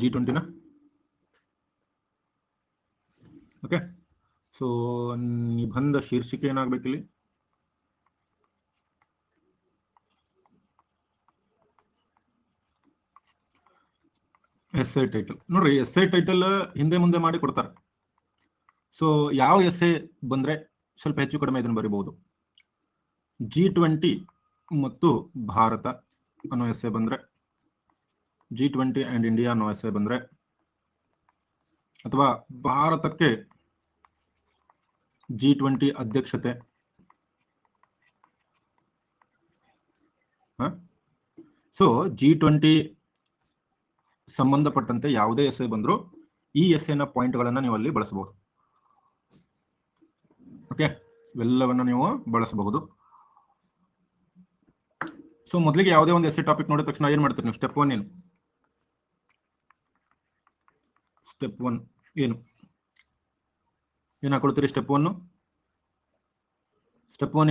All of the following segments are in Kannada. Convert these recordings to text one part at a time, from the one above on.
G20 okay. ಸೊ ನಿಬಂಧ ಶೀರ್ಷಿಕೆ ಏನಾಗಬೇಕಿಲ್ಲಿ? Essay title. ನೋಡ್ರಿ, ಎಸ್ಸೆ ಟೈಟಲ್ ಹಿಂದೆ ಮುಂದೆ ಮಾಡಿ ಕೊಡ್ತಾರೆ. ಸೊ ಯಾವ ಎಸ್ಸೆ ಬಂದ್ರೆ ಸ್ವಲ್ಪ ಹೆಚ್ಚು ಕಡಿಮೆ ಇದನ್ನು ಬರಿಬಹುದು. G20 ಮತ್ತು ಭಾರತ ಅನ್ನೋ ಎಸ್ಸೆ ಬಂದ್ರೆ, G20 ಅಂಡ್ ಇಂಡಿಯಾ ಅನ್ನೋ ಎಸ್ಸೆ ಬಂದ್ರೆ, ಅಥವಾ ಭಾರತಕ್ಕೆ G20 ಅಧ್ಯಕ್ಷತೆ, ಸೊ G20 ಸಂಬಂಧಪಟ್ಟಂತೆ ಯಾವುದೇ ಎಸ್ಸೆ ಬಂದರೂ ಈ ಎಸ್ಸೆನ ಪಾಯಿಂಟ್ಗಳನ್ನು ನೀವು ಅಲ್ಲಿ ಬಳಸಬಹುದು. ಓಕೆ, ಇವೆಲ್ಲವನ್ನು ನೀವು ಬಳಸಬಹುದು. ಸೊ ಮೊದಲಿಗೆ ಯಾವುದೇ ಒಂದು ಎಸ್ಸೆ ಟಾಪಿಕ್ ನೋಡಿದ ತಕ್ಷಣ ಏನ್ ಮಾಡ್ತೀರಿ ನೀವು? ಸ್ಟೆಪ್ 1 ಏನು? ಸ್ಟೆಪ್ 1 ಏನು ಹಾಕೊಳ್ತೀರಿ? ಸ್ಟೆಪ್ 1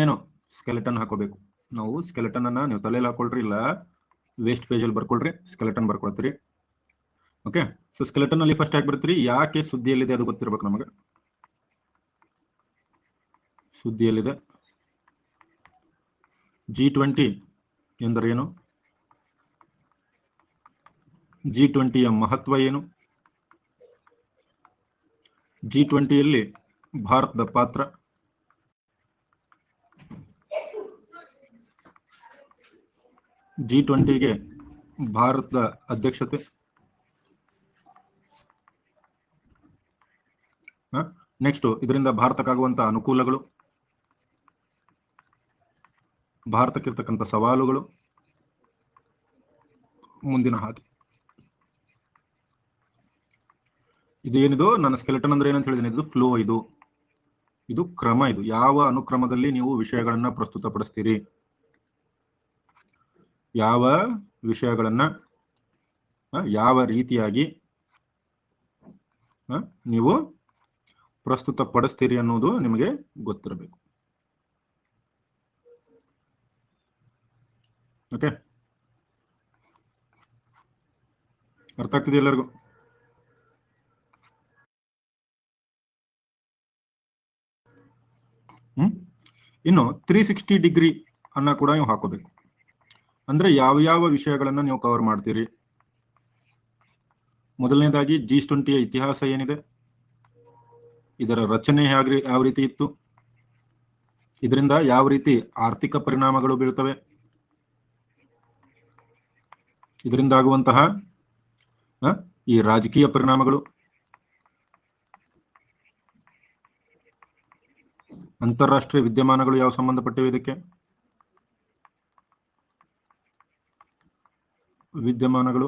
ಏನು? ಸ್ಕೆಲೆಟನ್ ಹಾಕೋಬೇಕು. ನಾವು ಸ್ಕೆಲೆಟನ್ ಅನ್ನ ನೀವು ತಲೆಯಲ್ಲಿ ಹಾಕೊಳ್ರಿ, ಇಲ್ಲ ವೇಸ್ಟ್ ಪೇಜ್ ಅಲ್ಲಿ ಬರ್ಕೊಳ್ರಿ, ಸ್ಕೆಲೆಟನ್ ಬರ್ಕೊಳ್ತೀರಿ. ಓಕೆ, ಸೊ ಸ್ಕೆಲೆಟನ್ ಅಲ್ಲಿ ಫಸ್ಟ್ ಯಾಕೆ ಬರ್ತೀರಿ? ಯಾಕೆ ಸುದ್ದಿಯಲ್ಲಿದೆ ಅದು ಗೊತ್ತಿರ್ಬೇಕು ನಮಗೆ. ಸುದ್ದಿಯಲ್ಲಿದೆ. G20 ಎಂದರೇನು? G20ಯ ಮಹತ್ವ ಏನು? G20ಯಲ್ಲಿ ಭಾರತದ ಪಾತ್ರ, G20ಗೆ ಭಾರತದ ಅಧ್ಯಕ್ಷತೆ, ನೆಕ್ಸ್ಟ್ ಇದರಿಂದ ಭಾರತಕ್ಕಾಗುವಂತಹ ಅನುಕೂಲಗಳು, ಭಾರತಕ್ಕಿರ್ತಕ್ಕಂಥ ಸವಾಲುಗಳು, ಮುಂದಿನ ಹಾದಿ. ಇದೇನಿದು ನನ್ನ ಸ್ಕೆಲೆಟನ್ ಅಂದ್ರೆ ಏನಂತ ಹೇಳಿದ್ದೀನಿ? ಇದು ಫ್ಲೋ, ಇದು ಕ್ರಮ. ಇದು ಯಾವ ಅನುಕ್ರಮದಲ್ಲಿ ನೀವು ವಿಷಯಗಳನ್ನ ಪ್ರಸ್ತುತಪಡಿಸ್ತೀರಿ, ಯಾವ ವಿಷಯಗಳನ್ನ ಯಾವ ರೀತಿಯಾಗಿ ನೀವು ಪ್ರಸ್ತುತಪಡಿಸ್ತೀರಿ ಅನ್ನೋದು ನಿಮಗೆ ಗೊತ್ತಿರಬೇಕು. ಓಕೆ, ಅರ್ಥ ಆಗ್ತಿದೆ ಎಲ್ಲರಿಗೂ? ಇನ್ನು 360 ಡಿಗ್ರಿ ಅನ್ನ ಕೂಡ ನೀವು ಹಾಕೋಬೇಕು. ಅಂದ್ರೆ ಯಾವ ವಿಷಯಗಳನ್ನ ನೀವು ಕವರ್ ಮಾಡ್ತೀರಿ. ಮೊದಲನೇದಾಗಿ G20ಯ ಇತಿಹಾಸ ಏನಿದೆ, ಇದರ ರಚನೆ ಯಾವ ರೀತಿ ಇತ್ತು, ಇದರಿಂದ ಯಾವ ರೀತಿ ಆರ್ಥಿಕ ಪರಿಣಾಮಗಳು ಬೀಳ್ತವೆ, ಇದರಿಂದ ಆಗುವಂತಹ ಈ ರಾಜಕೀಯ ಪರಿಣಾಮಗಳು, ಅಂತಾರಾಷ್ಟ್ರೀಯ ವಿದ್ಯಮಾನಗಳು ಯಾವ ಸಂಬಂಧಪಟ್ಟಿವೆ ಇದಕ್ಕೆ, ವಿದ್ಯಮಾನಗಳು,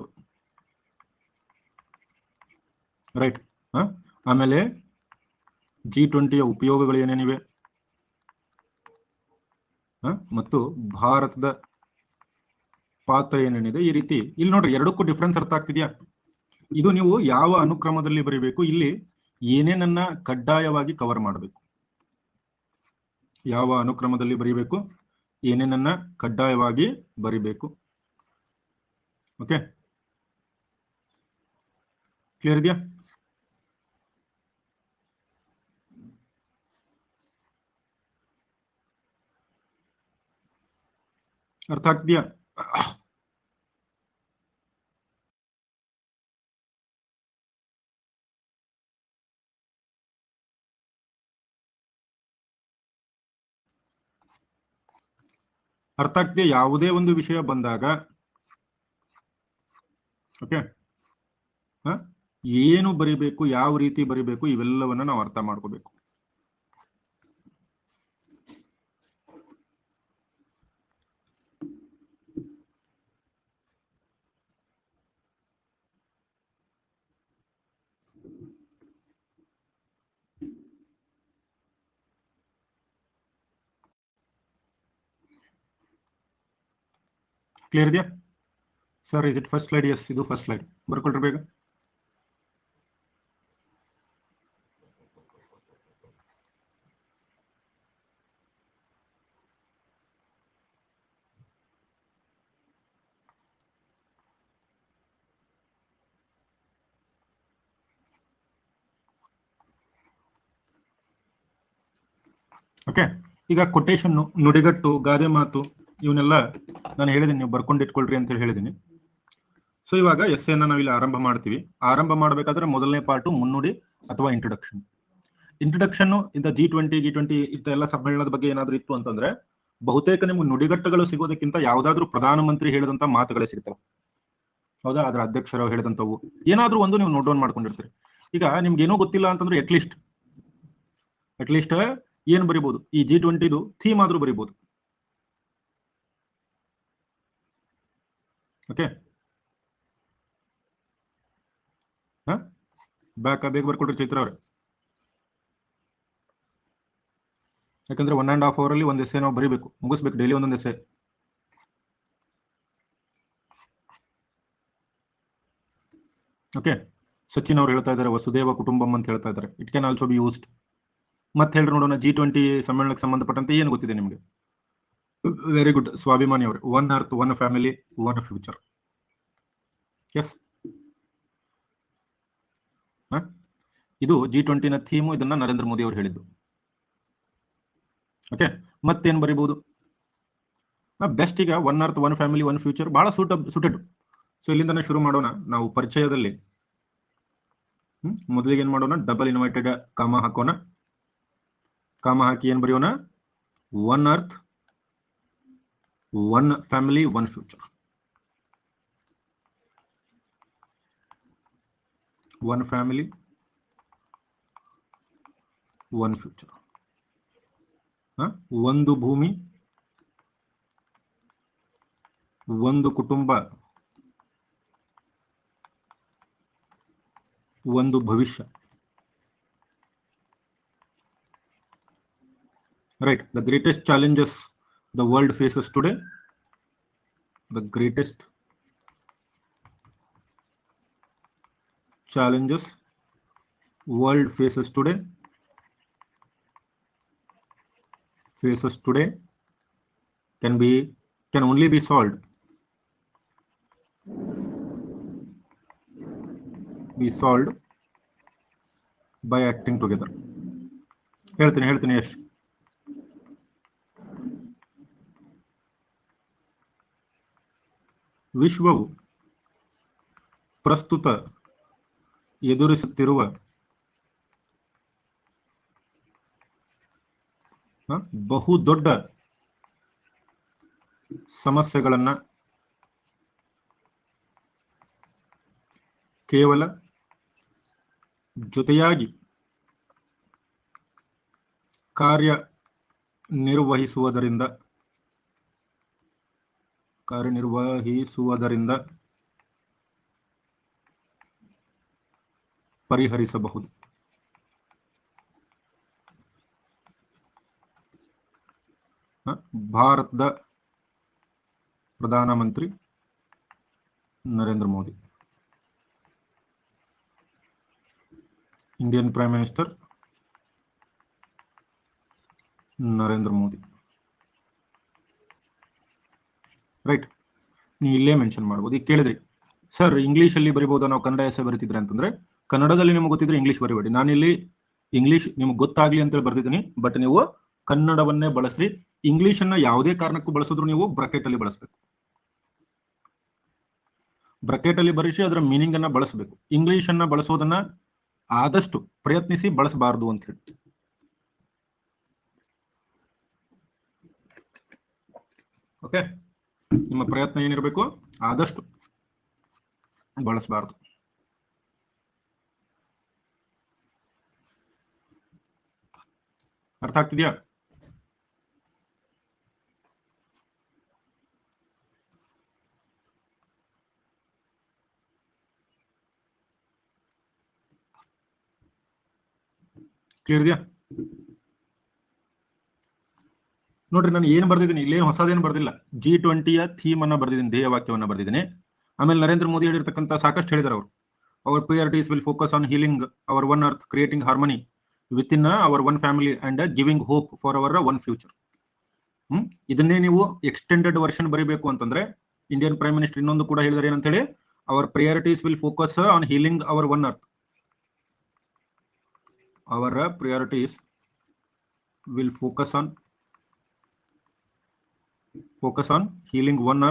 ರೈಟ್. ಆಮೇಲೆ G20ಯ ಉಪಯೋಗಗಳು ಏನೇನಿವೆ, ಮತ್ತು ಭಾರತದ ಪಾತ್ರ ಏನೇನಿದೆ. ಈ ರೀತಿ ಇಲ್ಲಿ ನೋಡ್ರಿ, ಎರಡಕ್ಕೂ ಡಿಫ್ರೆನ್ಸ್ ಅರ್ಥ ಆಗ್ತಿದ್ಯಾ? ಇದು ನೀವು ಯಾವ ಅನುಕ್ರಮದಲ್ಲಿ ಬರೀಬೇಕು, ಇಲ್ಲಿ ಏನೇನನ್ನ ಕಡ್ಡಾಯವಾಗಿ ಕವರ್ ಮಾಡಬೇಕು, ಯಾವ ಅನುಕ್ರಮದಲ್ಲಿ ಬರೀಬೇಕು, ಏನೇನನ್ನ ಕಡ್ಡಾಯವಾಗಿ ಬರೀಬೇಕು. ಓಕೆ, ಕ್ಲಿಯರ್ ಇದೆಯಾ? ಅರ್ಥ ಆಗ್ತಿದೆಯಾ? ಅರ್ಥ ಆಗ್ತಿದೆಯಾ? ಯಾವುದೇ ಒಂದು ವಿಷಯ ಬಂದಾಗ ಓಕೆ, ಏನು ಬರಿಬೇಕು, ಯಾವ ರೀತಿ ಬರಿಬೇಕು, ಇವೆಲ್ಲವನ್ನ ನಾವು ಅರ್ಥ ಮಾಡ್ಕೋಬೇಕು. ಕ್ಲಿಯರ್ ಇದೆಯಾ sir? Is it first slide? Yes, ಇದು ಫಸ್ಟ್ ಸ್ಲೈಡ್. ಬರ್ಕೊಳ್ರಿ ಬೇಗ. ಓಕೆ, ಈಗ ಕೊಟೇಶನ್, ನುಡಿಗಟ್ಟು, ಗಾದೆ ಮಾತು ಇವನ್ನೆಲ್ಲ ನಾನು ಹೇಳಿದ್ದೀನಿ, ನೀವು ಬರ್ಕೊಂಡು ಇಟ್ಕೊಳ್ರಿ ಅಂತ ಹೇಳಿದ್ದೀನಿ. ಸೊ ಇವಾಗ ಎಸ್ಸೆನ ನಾವಿಲ್ಲಿ ಆರಂಭ ಮಾಡ್ತೀವಿ. ಆರಂಭ ಮಾಡಬೇಕಾದ್ರೆ ಮೊದಲನೇ ಪಾರ್ಟು ಮುನ್ನುಡಿ ಅಥವಾ ಇಂಟ್ರೊಡಕ್ಷನ್. ಇಂಟ್ರೊಡಕ್ಷನ್ ಇಂದ G20 ಇಂತೆಲ್ಲ ಸಮ್ಮೇಳನದ ಬಗ್ಗೆ ಏನಾದ್ರು ಇತ್ತು ಅಂತಂದ್ರೆ ಬಹುತೇಕ ನಿಮ್ಗೆ ನುಡಿಗಟ್ಟುಗಳು ಸಿಗೋದಕ್ಕಿಂತ ಯಾವ್ದಾದ್ರು ಪ್ರಧಾನಮಂತ್ರಿ ಹೇಳಿದಂತ ಮಾತುಗಳೇ ಸಿಗ್ತವೆ. ಹೌದಾ, ಅದ್ರ ಅಧ್ಯಕ್ಷರು ಹೇಳಿದಂತವು ಏನಾದ್ರೂ ಒಂದು ನೀವು ನೋಟ್ ಡೌನ್ ಮಾಡ್ಕೊಂಡಿರ್ತೀರಿ. ಈಗ ನಿಮ್ಗೆ ಏನೋ ಗೊತ್ತಿಲ್ಲ ಅಂತಂದ್ರೆ ಅಟ್ಲೀಸ್ಟ್ ಏನ್ ಬರಿಬಹುದು, ಈ G20 ಥೀಮ್ ಆದ್ರೂ ಬರಿಬಹುದು. ಓಕೆ, ಬೇಗ ಬರ್ಕೊಡ್ರಿ ಚೈತ್ರ ಅವ್ರೆ. ಯಾಕಂದ್ರೆ 1.5 hour ಅಲ್ಲಿ ಒಂದ್ ಎಸ್ಸೆ ನಾವು ಬರಿಬೇಕು, ಮುಗಿಸ್ಬೇಕು, ಡೈಲಿ ಒಂದೊಂದು ಎಸ್ಸೆ. ಓಕೆ, ಸಚಿನ್ ಅವ್ರು ಹೇಳ್ತಾ ಇದ್ದಾರೆ ವಸುದೇವ ಕುಟುಂಬಂ ಅಂತ ಹೇಳ್ತಾ ಇದ್ದಾರೆ. It can also be used. ಮತ್ತೆ ಹೇಳ್ರಿ ನೋಡೋಣ, G20 ಸಮ್ಮೇಳನಕ್ಕೆ ಸಂಬಂಧಪಟ್ಟಂತೆ ಏನು ಗೊತ್ತಿದೆ ನಿಮಗೆ? ವೆರಿ ಗುಡ್, ಸ್ವಾಭಿಮಾನಿ ಅವರು. 1 earth, 1 family, 1 future. ಎಸ್, ಇದು G20 ಥೀಮು. ಇದನ್ನ ನರೇಂದ್ರ ಮೋದಿ ಅವರು ಹೇಳಿದ್ದು. ಓಕೆ, ಮತ್ತೇನ್ ಬರೀಬಹುದು? ಬೆಸ್ಟ್. ಈಗ 1 earth, 1 family, 1 future ಬಹಳ ಸೂಟೆಡ್. ಸೊ ಇಲ್ಲಿಂದನೇ ಶುರು ಮಾಡೋಣ ನಾವು ಪರಿಚಯದಲ್ಲಿ. ಮೊದಲಿಗೆ ಏನ್ ಮಾಡೋಣ, ಡಬಲ್ ಇನ್ವೈಟೆಡ್ ಕಾಮ ಹಾಕೋಣ. ಕಾಮ ಹಾಕಿ ಏನ್ ಬರೆಯೋಣ, 1 earth, 1 family, 1 future. 1 family, 1 future. ಒಂದು ಭೂಮಿ, ಒಂದು ಕುಟುಂಬ, ಒಂದು ಭವಿಷ್ಯ. Right, the greatest challenges the world faces today. The greatest challenges world faces today can only be solved by acting together. ಹೇಳ್ತೀನಿ ಯಶ್. ವಿಶ್ವವು ಪ್ರಸ್ತುತ ಎದುರಿಸುತ್ತಿರುವ ಬಹುದೊಡ್ಡ ಸಮಸ್ಯೆಗಳನ್ನ ಕೇವಲ ಜೊತೆಯಾಗಿ ಕಾರ್ಯನಿರ್ವಹಿಸುವುದರಿಂದ ಪರಿಹರಿಸಬಹುದು. ಭಾರತದ ಪ್ರಧಾನಮಂತ್ರಿ Narendra Modi, Indian prime minister Narendra Modi. Right, ನೀವು ಇಲ್ಲೇ ಮೆನ್ಷನ್ ಮಾಡ್ಬೋದು. ಈಗ ಕೇಳಿದ್ರಿ ಸರ್ ಇಂಗ್ಲಿಷ್ ಅಲ್ಲಿ ಬರಿಬಹುದಾ, ನಾವು ಕನ್ನಡ ಎಸ್ಸೆ ಬರೀತಿದ್ರೆ ಅಂತಂದ್ರೆ ಕನ್ನಡದಲ್ಲಿ ನಿಮ್ಗೆ ಗೊತ್ತಿದ್ರೆ ಇಂಗ್ಲಿಷ್ ಬರಿಬೇಡಿ. ನಾನಿಲ್ಲಿ ಇಂಗ್ಲಿಷ್ ನಿಮ್ಗೆ ಗೊತ್ತಾಗ್ಲಿ ಅಂತೇಳಿ ಬರ್ದಿದ್ದೀನಿ, ಬಟ್ ನೀವು ಕನ್ನಡವನ್ನೇ ಬಳಸ್ರಿ. ಇಂಗ್ಲಿಷ್ ಅನ್ನ ಯಾವುದೇ ಕಾರಣಕ್ಕೂ ಬಳಸಿದ್ರು ನೀವು ಬ್ರಾಕೆಟ್ ಅಲ್ಲಿ ಬಳಸಬೇಕು. ಬ್ರಾಕೆಟ್ ಅಲ್ಲಿ ಬರೆಸಿ ಅದರ ಮೀನಿಂಗ್ ಅನ್ನ ಬಳಸಬೇಕು. ಇಂಗ್ಲಿಷ್ ಅನ್ನ ಬಳಸೋದನ್ನ ಆದಷ್ಟು ಪ್ರಯತ್ನಿಸಿ ಬಳಸಬಾರದು ಅಂತ ಹೇಳಿ. ಓಕೆ, ನಿಮ್ಮ ಪ್ರಯತ್ನ ಏನಿರಬೇಕು, ಆದಷ್ಟು ಬಳಸಬಾರದು. ಅರ್ಥ ಆಗ್ತಿದ್ಯಾ? ಕ್ಲಿಯರ್ ಇದೆಯಾ? ನೋಡ್ರಿ, ನಾನು ಏನ್ ಬರ್ದಿದ್ದೀನಿ, ಇಲ್ಲೇನು ಹೊಸದೇನು ಬರ್ದಿಲ್ಲ. G20 ಥೀಮ್ ಅನ್ನ ಬರ್ದಿದ್ದೀನಿ, ಧ್ಯೇಯ ವಾಕ್ಯವನ್ನ ಬರ್ದಿದ್ದೀನಿ. ಆಮೇಲೆ ನರೇಂದ್ರ ಮೋದಿ ಹೇಳಿರ್ತಕ್ಕಂಥ ಸಾಕಷ್ಟು ಹೇಳಿದಾರೆ ಅವರು. Our priorities will focus on healing our 1 earth, creating harmony within our 1 family and giving hope for our 1 future. ಇದನ್ನೇ ನೀವು ಎಕ್ಸ್ಟೆಂಡೆಡ್ ವರ್ಷನ್ ಬರೀಬೇಕು ಅಂತಂದ್ರೆ ಇಂಡಿಯನ್ ಪ್ರೈಮ್ ಮಿನಿಸ್ಟರ್ ಇನ್ನೊಂದು ಕೂಡ ಹೇಳಿದಾರೆ ಏನಂತ ಹೇಳಿ, hour priorities will focus on healing our 1 earth. Our priorities will focus on healing one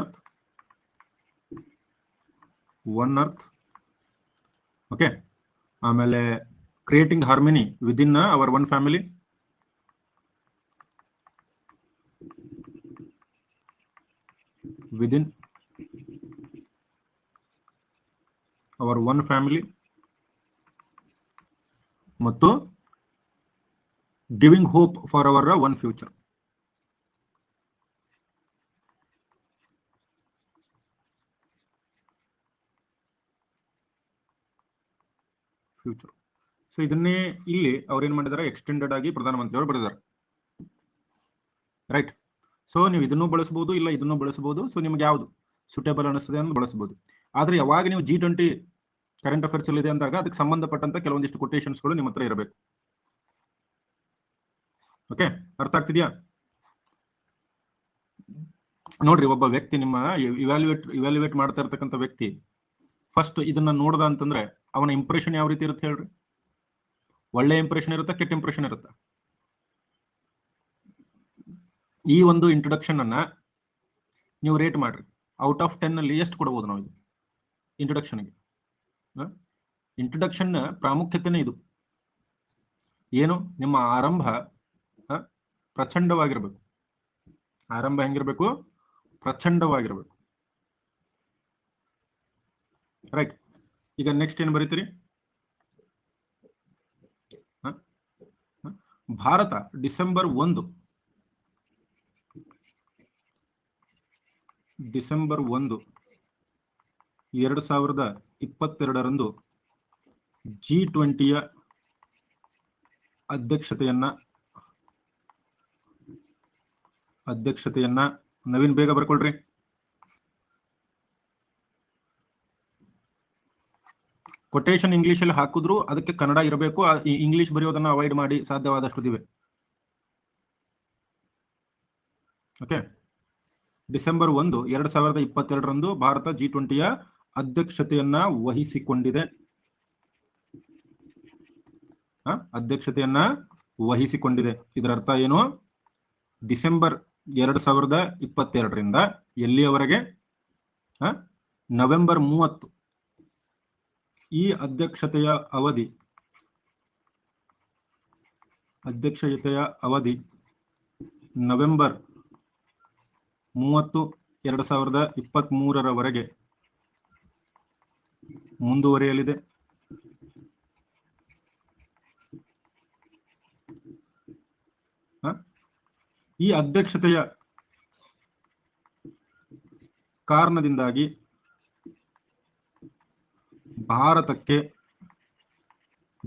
earth, okay. ಆಮೇಲೆ creating harmony within our one family, within our one family, ಮತ್ತು giving hope for our one future. So ಇದನ್ನೇ ಇಲ್ಲಿ ಅವ್ರು ಏನ್ ಮಾಡಿದ್ದಾರೆ, ಎಕ್ಸ್ಟೆಂಡೆಡ್ ಆಗಿ ಪ್ರಧಾನಮಂತ್ರಿ ಅವರು ಬರೆದಿದ್ದಾರೆ, ರೈಟ್. ಸೊ ನೀವು ಇದನ್ನು ಬಳಸಬಹುದು, ಇಲ್ಲ ಇದನ್ನು ಬಳಸಬಹುದು. ಸೊ ನಿಮ್ಗೆ ಯಾವುದು ಸುಟೇಬಲ್ ಅನಿಸ್ತದೆ ಅಂತ ಬಳಸಬಹುದು. ಆದ್ರೆ ಯಾವಾಗ ನೀವು G20 ಕರೆಂಟ್ ಅಫೇರ್ಸ್ ಅಲ್ಲಿ ಇದೆ ಅಂದಾಗ ಅದಕ್ಕೆ ಸಂಬಂಧಪಟ್ಟಂತ ಕೆಲವೊಂದಿಷ್ಟು ಕೊಟೇಶನ್ಸ್ಗಳು ನಿಮ್ಮ ಹತ್ರ ಇರಬೇಕು. ಓಕೆ, ಅರ್ಥ ಆಗ್ತಿದ್ಯಾ? ನೋಡ್ರಿ, ಒಬ್ಬ ವ್ಯಕ್ತಿ ನಿಮ್ಮ ಇವ್ಯಾಲ್ಯೂಯೇಟ್ ಮಾಡ್ತಾ ಇರ್ತಕ್ಕಂಥ ವ್ಯಕ್ತಿ ಫಸ್ಟ್ ಇದನ್ನ ನೋಡ್ದ ಅಂತಂದ್ರೆ ಅವನ ಇಂಪ್ರೆಷನ್ ಯಾವ ರೀತಿ ಇರುತ್ತೆ ಹೇಳ್ರಿ? ಒಳ್ಳೆ ಇಂಪ್ರೆಷನ್ ಇರುತ್ತಾ, ಕೆಟ್ಟ ಇಂಪ್ರೆಷನ್ ಇರುತ್ತಾ? ಈ ಒಂದು ಇಂಟ್ರೊಡಕ್ಷನ್ ಅನ್ನ ನೀವು ರೇಟ್ ಮಾಡ್ರಿ, ಔಟ್ ಆಫ್ 10 ಅಲ್ಲಿ ಎಷ್ಟು ಕೊಡಬಹುದು ನಾವು ಇದು ಇಂಟ್ರೊಡಕ್ಷನ್ಗೆ? ಇಂಟ್ರೊಡಕ್ಷನ್ ಪ್ರಾಮುಖ್ಯತೆನೇ ಇದು. ಏನು, ನಿಮ್ಮ ಆರಂಭ ಪ್ರಚಂಡವಾಗಿರ್ಬೇಕು. ಆರಂಭ ಹೆಂಗಿರ್ಬೇಕು? ಪ್ರಚಂಡವಾಗಿರ್ಬೇಕು, ರೈಟ್. ಈಗ ನೆಕ್ಸ್ಟ್ ಏನ್ ಬರೀತೀರಿ? ಭಾರತ ಡಿಸೆಂಬರ್ 1, 2022 G20ಯ ಅಧ್ಯಕ್ಷತೆಯನ್ನ ನವೀನ್ ಬೇಗ ಬರ್ಕೊಳ್ರಿ. ಕೊಟೇಶನ್ ಇಂಗ್ಲಿಷ್ ಅಲ್ಲಿ ಹಾಕಿದ್ರು ಅದಕ್ಕೆ ಕನ್ನಡ ಇರಬೇಕು. ಇಂಗ್ಲಿಷ್ ಬರೆಯೋದನ್ನ ಅವಾಯ್ಡ್ ಮಾಡಿ ಸಾಧ್ಯವಾದಷ್ಟು ದಿವೆ. ಓಕೆ, ಡಿಸೆಂಬರ್ 1, 2022 ಭಾರತ G20ಯ ಅಧ್ಯಕ್ಷತೆಯನ್ನ ವಹಿಸಿಕೊಂಡಿದೆ. ಇದರ ಅರ್ಥ ಏನು? ಡಿಸೆಂಬರ್ 2022ರಿಂದ ಎಲ್ಲಿಯವರೆಗೆ? ನವೆಂಬರ್ 30. ಈ ಅಧ್ಯಕ್ಷತೆಯ ಅವಧಿ ನವೆಂಬರ್ 30, 2023 ಮುಂದುವರಿಯಲಿದೆ. ಈ ಅಧ್ಯಕ್ಷತೆಯ ಕಾರಣದಿಂದಾಗಿ ಭಾರತಕ್ಕೆ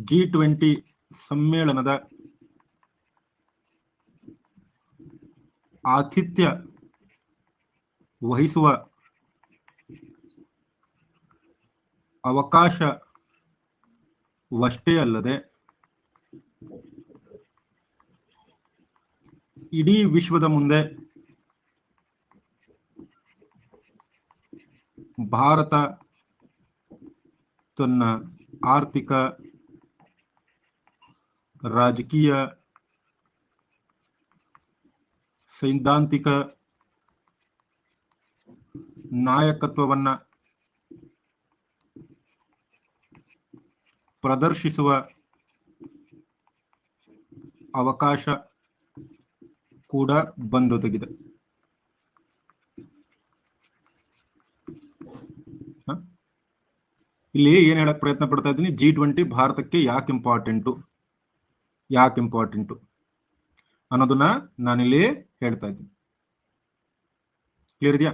G20 ಸಮ್ಮೇಳನದ ಆತಿಥ್ಯ ವಹಿಸುವ ಅವಕಾಶವಷ್ಟೇ ಅಲ್ಲದೆ ಇಡೀ ವಿಶ್ವದ ಮುಂದೆ ಭಾರತ ತನ್ನ ಆರ್ಥಿಕ, ರಾಜಕೀಯ, ಸೈದ್ಧಾಂತಿಕ ನಾಯಕತ್ವವನ್ನ ಪ್ರದರ್ಶಿಸುವ ಅವಕಾಶ ಕೂಡ ಬಂದೊದಗಿದೆ. ಇಲ್ಲಿ ಏನ್ ಹೇಳಕ್ ಪ್ರಯತ್ನ ಪಡ್ತಾ ಇದ್ದೀನಿ, G20 ಭಾರತಕ್ಕೆ ಯಾಕೆ ಇಂಪಾರ್ಟೆಂಟು ಅನ್ನೋದನ್ನ ನಾನಿಲ್ಲಿ ಹೇಳ್ತಾ ಇದ್ದೀನಿ. ಕ್ಲಿಯರ್ ಇದೆಯಾ?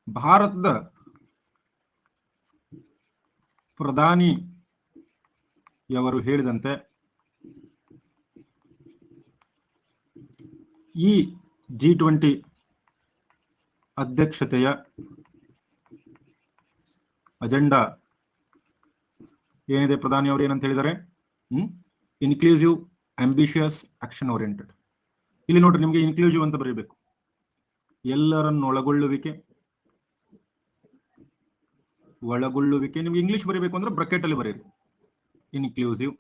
ಭಾರತದ ಪ್ರಧಾನಿಯವರು ಹೇಳಿದಂತೆ ಈ G20 ಅಧ್ಯಕ್ಷತೆಯ ಅಜೆಂಡಾ ಏನಿದೆ, ಪ್ರಧಾನಿಯವರು ಏನಂತ ಹೇಳಿದ್ದಾರೆ? Inclusive, ambitious, action oriented. ಇಲ್ಲಿ ನೋಡ್ರಿ, ನಿಮ್ಗೆ ಇನ್ಕ್ಲೂಸಿವ್ ಅಂತ ಬರೀಬೇಕು, ಎಲ್ಲರನ್ನು ಒಳಗೊಳ್ಳುವಿಕೆ. ನಿಮ್ಗೆ ಇಂಗ್ಲಿಷ್ ಬರೀಬೇಕು ಅಂದ್ರೆ ಬ್ರಾಕೆಟ್ ಅಲ್ಲಿ ಬರೀರಿ, ಇನ್ಕ್ಲೂಸಿವ್.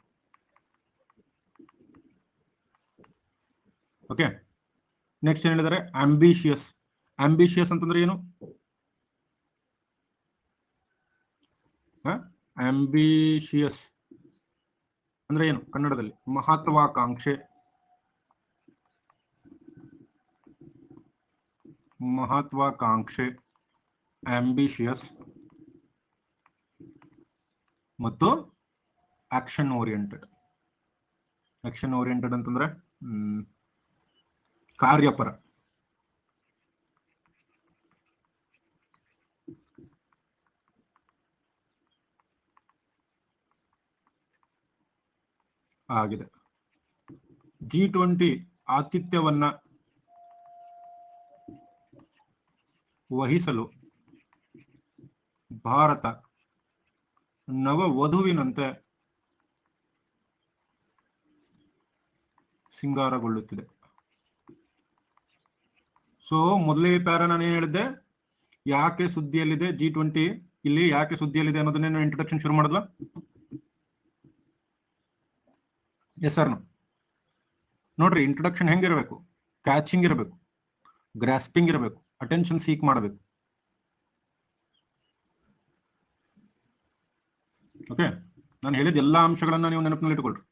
ಓಕೆ, ನೆಕ್ಸ್ಟ್ ಏನ್ ಹೇಳಿದ್ದಾರೆ? ಆಂಬಿಷಿಯಸ್. ಆಂಬಿಷಿಯಸ್ ಅಂತಂದ್ರೆ ಏನು? ಆಂಬಿಷಿಯಸ್ ಅಂದ್ರೆ ಏನು ಕನ್ನಡದಲ್ಲಿ? ಮಹತ್ವಾಕಾಂಕ್ಷೆ. ಮಹತ್ವಾಕಾಂಕ್ಷೆ, ಆಂಬಿಷಿಯಸ್ ಮತ್ತು ಆಕ್ಷನ್ ಓರಿಯೆಂಟೆಡ್. ಆಕ್ಷನ್ ಓರಿಯೆಂಟೆಡ್ ಅಂತಂದ್ರೆ ಕಾರ್ಯಪರ. ಆಗಿದೆ. G20 ಆತಿಥ್ಯವನ್ನ ವಹಿಸಲು ಭಾರತ ನವವಧುವಿನಂತೆ ಸಿಂಗಾರಗೊಳ್ಳುತ್ತಿದೆ. ಸೊ ಮೊದಲೇ ಪ್ಯಾರ ನಾನು ಏನ್ ಹೇಳಿದ್ದೆ? ಯಾಕೆ ಸುದ್ದಿಯಲ್ಲಿದೆ G20 ಇಲ್ಲಿ, ಯಾಕೆ ಸುದ್ದಿಯಲ್ಲಿದೆ ಅನ್ನೋದನ್ನೇ ಇಂಟ್ರೊಡಕ್ಷನ್ ಶುರು ಮಾಡಿದ್ವಾ? Yes sir. ನೋಡ್ರಿ, ಇಂಟ್ರೊಡಕ್ಷನ್ ಹೆಂಗಿರಬೇಕು? ಕ್ಯಾಚಿಂಗ್ ಇರಬೇಕು, ಗ್ರಾಸ್ಪಿಂಗ್ ಇರಬೇಕು, ಅಟೆನ್ಷನ್ ಸೀಕ್ ಮಾಡಬೇಕು. ಓಕೆ, ನಾನು ಹೇಳಿದ ಎಲ್ಲಾ ಅಂಶಗಳನ್ನ ನೀವು ನೆನಪಿನಲ್ಲಿ ಇಟ್ಕೊಳ್ರಿ.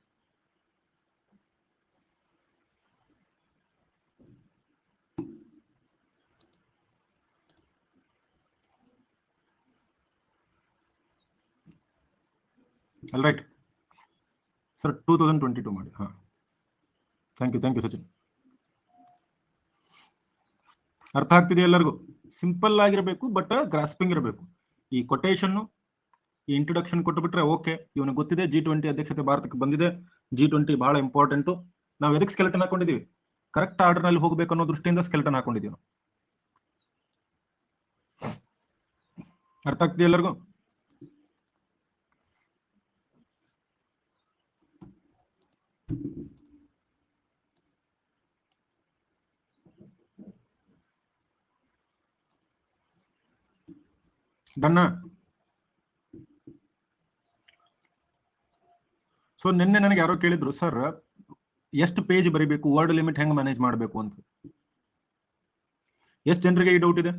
ಆಲ್ ರೈಟ್ ಸರ್, 2022 ಮಾಡಿ. ಹಾ, ಥ್ಯಾಂಕ್ ಯು ಸಚಿನ್. ಅರ್ಥ ಆಗ್ತಿದೆ ಎಲ್ಲರಿಗೂ? ಸಿಂಪಲ್ ಆಗಿರಬೇಕು, ಬಟ್ ಗ್ರಾಸ್ಪಿಂಗ್ ಇರಬೇಕು. ಈ ಕೊಟೇಶನ್, ಈ ಇಂಟ್ರೊಡಕ್ಷನ್ ಕೊಟ್ಟುಬಿಟ್ರೆ ಓಕೆ, ಇವನಿಗೆ ಗೊತ್ತಿದೆ G20 ಅಧ್ಯಕ್ಷತೆ ಭಾರತಕ್ಕೆ ಬಂದಿದೆ, G20 ಬಹಳ ಇಂಪಾರ್ಟೆಂಟು. ನಾವು ಎದಕ್ಕೆ ಸ್ಕೆಲೆಟನ್ ಹಾಕೊಂಡಿದೀವಿ? ಕರೆಕ್ಟ್ ಆರ್ಡರ್ ನಲ್ಲಿ ಹೋಗ್ಬೇಕು ಅನ್ನೋ ದೃಷ್ಟಿಯಿಂದ ಸ್ಕೆಲೆಟನ್ ಹಾಕೊಂಡಿದೀವಿ. ಅರ್ಥ ಆಗ್ತಿದೆ ಎಲ್ಲರಿಗೂ? ಡನ್ನ? ಸೊ ನಿನ್ನೆ ನನಗೆ ಯಾರೋ ಕೇಳಿದ್ರು, ಸರ್ ಎಷ್ಟು ಪೇಜ್ ಬರೀಬೇಕು, ವರ್ಡ್ ಲಿಮಿಟ್ ಹೆಂಗ್ ಮ್ಯಾನೇಜ್ ಮಾಡಬೇಕು ಅಂತ. ಎಷ್ಟು ಜನರಿಗೆ ಈ ಡೌಟ್ ಇದೆ?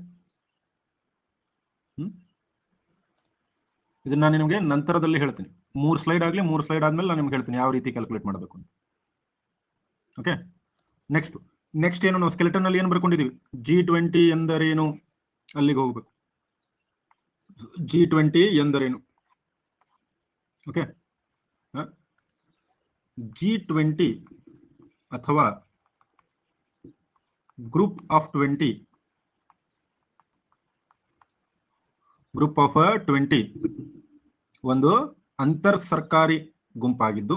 ಇದನ್ನ ನಾನು ನಿಮಗೆ ನಂತರದಲ್ಲಿ ಹೇಳ್ತೀನಿ. 3 ಸ್ಲೈಡ್ ಆಗಲಿ, 3 ಸ್ಲೈಡ್ ಆದ್ಮೇಲೆ ನಾನು ನಿಮ್ಗೆ ಹೇಳ್ತೀನಿ ಯಾವ ರೀತಿ ಕ್ಯಾಲ್ಕುಲೇಟ್ ಮಾಡಬೇಕು ಅಂತ. ಓಕೆ, ನೆಕ್ಸ್ಟ್ ಏನು? ನಾವು ಸ್ಕೆಲೆಟನ್ ಅಲ್ಲಿ ಏನು ಬರ್ಕೊಂಡಿದೀವಿ? G20 ಎಂದರೇನು? ಅಲ್ಲಿಗೆ ಹೋಗ್ಬೇಕು. G20 ಎಂದರೇನು? ಓಕೆ, G20 ಅಥವಾ ಗ್ರೂಪ್ ಆಫ್ 20 ಒಂದು ಅಂತರ್ ಸರ್ಕಾರಿ ಗುಂಪಾಗಿದ್ದು,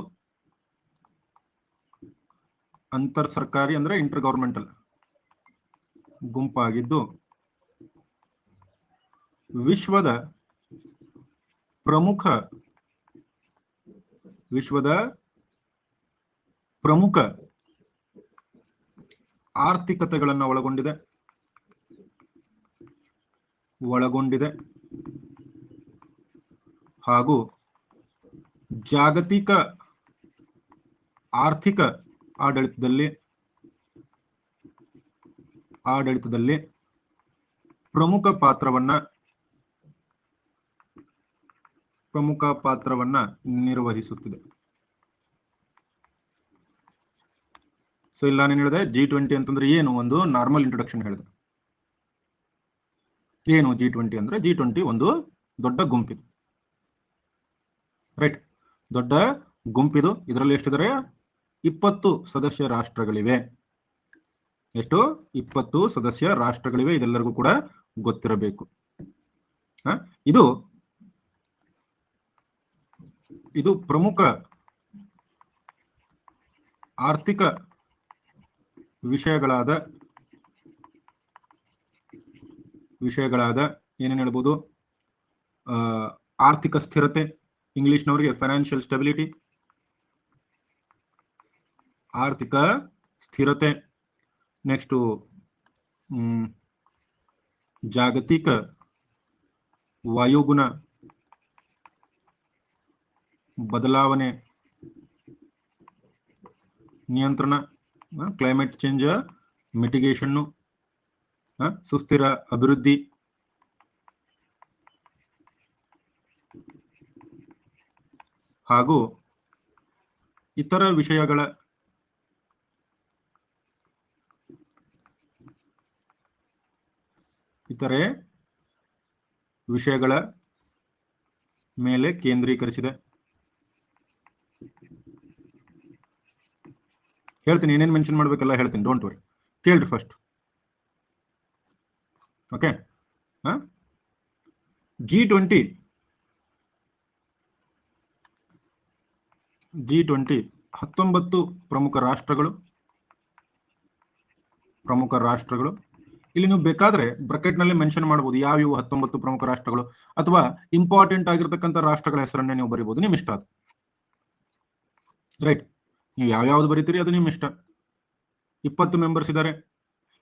ಅಂತರ್ ಸರ್ಕಾರಿ ಅಂದ್ರೆ ಇಂಟರ್ ಗವರ್ಮೆಂಟಲ್ ಗುಂಪಾಗಿದ್ದು, ವಿಶ್ವದ ಪ್ರಮುಖ ಆರ್ಥಿಕತೆಗಳನ್ನು ಒಳಗೊಂಡಿದೆ ಹಾಗೂ ಜಾಗತಿಕ ಆರ್ಥಿಕ ಆಡಳಿತದಲ್ಲಿ ಪ್ರಮುಖ ಪಾತ್ರವನ್ನ ನಿರ್ವಹಿಸುತ್ತಿದೆ. ಸೊ ಇಲ್ಲ ನಾನು ಹೇಳಿದೆ G20 ಅಂತಂದ್ರೆ ಏನು? ಒಂದು ನಾರ್ಮಲ್ ಇಂಟ್ರೊಡಕ್ಷನ್ ಹೇಳಿದೆ. ಏನು G20 ಅಂದ್ರೆ? G20 ಒಂದು ದೊಡ್ಡ ಗುಂಪಿದು, ರೈಟ್? ದೊಡ್ಡ ಗುಂಪಿದು. ಇದರಲ್ಲಿ ಎಷ್ಟಿದ್ದಾರೆ? 20 ಸದಸ್ಯ ರಾಷ್ಟ್ರಗಳಿವೆ. ಎಷ್ಟು? 20 ಸದಸ್ಯ ರಾಷ್ಟ್ರಗಳಿವೆ. ಇದೆಲ್ಲರಿಗೂ ಕೂಡ ಗೊತ್ತಿರಬೇಕು. ಇದು ಪ್ರಮುಖ ಆರ್ಥಿಕ ವಿಷಯಗಳಾದ ಏನೇನು ಹೇಳ್ಬೋದು? ಆರ್ಥಿಕ ಸ್ಥಿರತೆ, ಇಂಗ್ಲಿಷ್ನವರಿಗೆ ಫೈನಾನ್ಷಿಯಲ್ ಸ್ಟೆಬಿಲಿಟಿ, ಆರ್ಥಿಕ ಸ್ಥಿರತೆ. ನೆಕ್ಸ್ಟ್ ಜಾಗತಿಕ ವಾಯುಗುಣ ಬದಲಾವಣೆ ನಿಯಂತ್ರಣ, ಕ್ಲೈಮೇಟ್ ಚೇಂಜ್ ಮಿಟಿಗೇಷನ್ನು, ಸುಸ್ಥಿರ ಅಭಿವೃದ್ಧಿ, ಹಾಗೂ ಇತರ ವಿಷಯಗಳ ಮೇಲೆ ಕೇಂದ್ರೀಕರಿಸಿದೆ. ಹೇಳ್ತೀನಿ, ಏನೇನು ಮೆನ್ಷನ್ ಮಾಡ್ಬೇಕಲ್ಲ ಹೇಳ್ತೀನಿ, ಡೋಂಟ್ ವರಿ, ಕೇಳ್ರಿ ಫಸ್ಟ್. ಓಕೆ, G20 19 ಪ್ರಮುಖ ರಾಷ್ಟ್ರಗಳು. ಇಲ್ಲಿ ನೀವು ಬೇಕಾದ್ರೆ ಬ್ರಾಕೆಟ್ ನಲ್ಲಿ ಮೆನ್ಷನ್ ಮಾಡಬಹುದು ಯಾವ್ಯಾವ 19 ಪ್ರಮುಖ ರಾಷ್ಟ್ರಗಳು, ಅಥವಾ ಇಂಪಾರ್ಟೆಂಟ್ ಆಗಿರ್ತಕ್ಕಂಥ ರಾಷ್ಟ್ರಗಳ ಹೆಸರನ್ನೇ ನೀವು ಬರೀಬಹುದು, ನಿಮ್ ಇಷ್ಟ ಅದು. ರೈಟ್, ನೀವು ಯಾವ್ಯಾವ್ದು ಬರೀತೀರಿ ಅದು ನಿಮ್ ಇಷ್ಟ. 20 ಮೆಂಬರ್ಸ್ ಇದ್ದಾರೆ,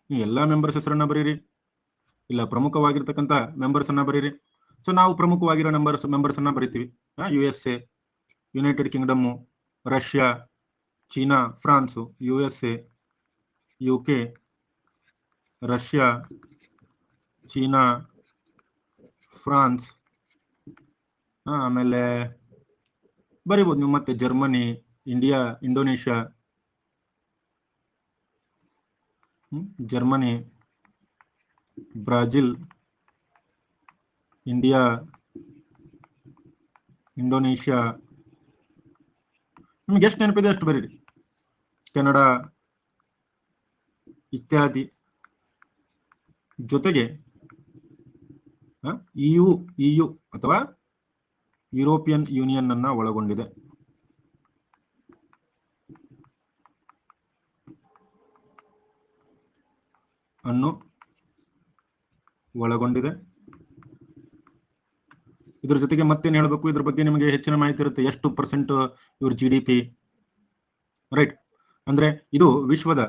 ನೀವು ಎಲ್ಲಾ ಮೆಂಬರ್ಸ್ ಹೆಸರನ್ನ ಬರೀರಿ, ಇಲ್ಲ ಪ್ರಮುಖವಾಗಿರ್ತಕ್ಕಂಥ ಮೆಂಬರ್ಸ್ ಅನ್ನ ಬರೀರಿ. ಸೊ ನಾವು ಪ್ರಮುಖವಾಗಿರೋ ಮೆಂಬರ್ಸ್ ಅನ್ನ ಬರಿತೀವಿ. USA, United Kingdom, Russia, China, prawns, USA, UK, Russia, China, France, ಆಮೇಲೆ ಬರಿಬೋದು ನೀವು ಮತ್ತೆ Germany, India, Indonesia, Germany, Brazil, India, Indonesia, ನಿಮ್ಗೆ ಎಷ್ಟು ನೆನಪಿದೆ ಅಷ್ಟು ಬರೀರಿ, ಕೆನಡಾ ಇತ್ಯಾದಿ. ಜೊತೆಗೆ EU ಅಥವಾ ಯುರೋಪಿಯನ್ ಯೂನಿಯನ್ ಅನ್ನ ಒಳಗೊಂಡಿದೆ. ಇದ್ರ ಜೊತೆಗೆ ಮತ್ತೇನು ಹೇಳಬೇಕು, ಇದ್ರ ಬಗ್ಗೆ ನಿಮಗೆ ಹೆಚ್ಚಿನ ಮಾಹಿತಿ ಇರುತ್ತೆ. ಎಷ್ಟು ಪರ್ಸೆಂಟ್ ಇವ್ರ GDP, ರೈಟ್, ಅಂದ್ರೆ ಇದು ವಿಶ್ವದ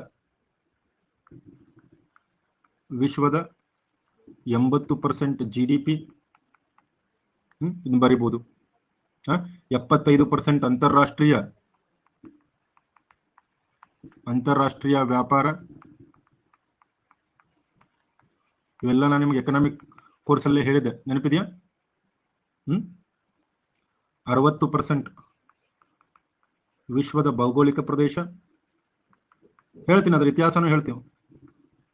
80% GDP, ಇದು ಬರಿಬಹುದು. 75% ಅಂತಾರಾಷ್ಟ್ರೀಯ ವ್ಯಾಪಾರ. ಇವೆಲ್ಲ ನಾನು ನಿಮಗೆ ಎಕನಾಮಿಕ್ ಕೋರ್ಸ್ ಅಲ್ಲೇ ಹೇಳಿದೆ, ನೆನಪಿದೆಯಾ? 60% ವಿಶ್ವದ ಭೌಗೋಳಿಕ ಪ್ರದೇಶ. ಹೇಳ್ತೀನಿ, ಅದರ ಇತಿಹಾಸನೂ ಹೇಳ್ತೀವಿ.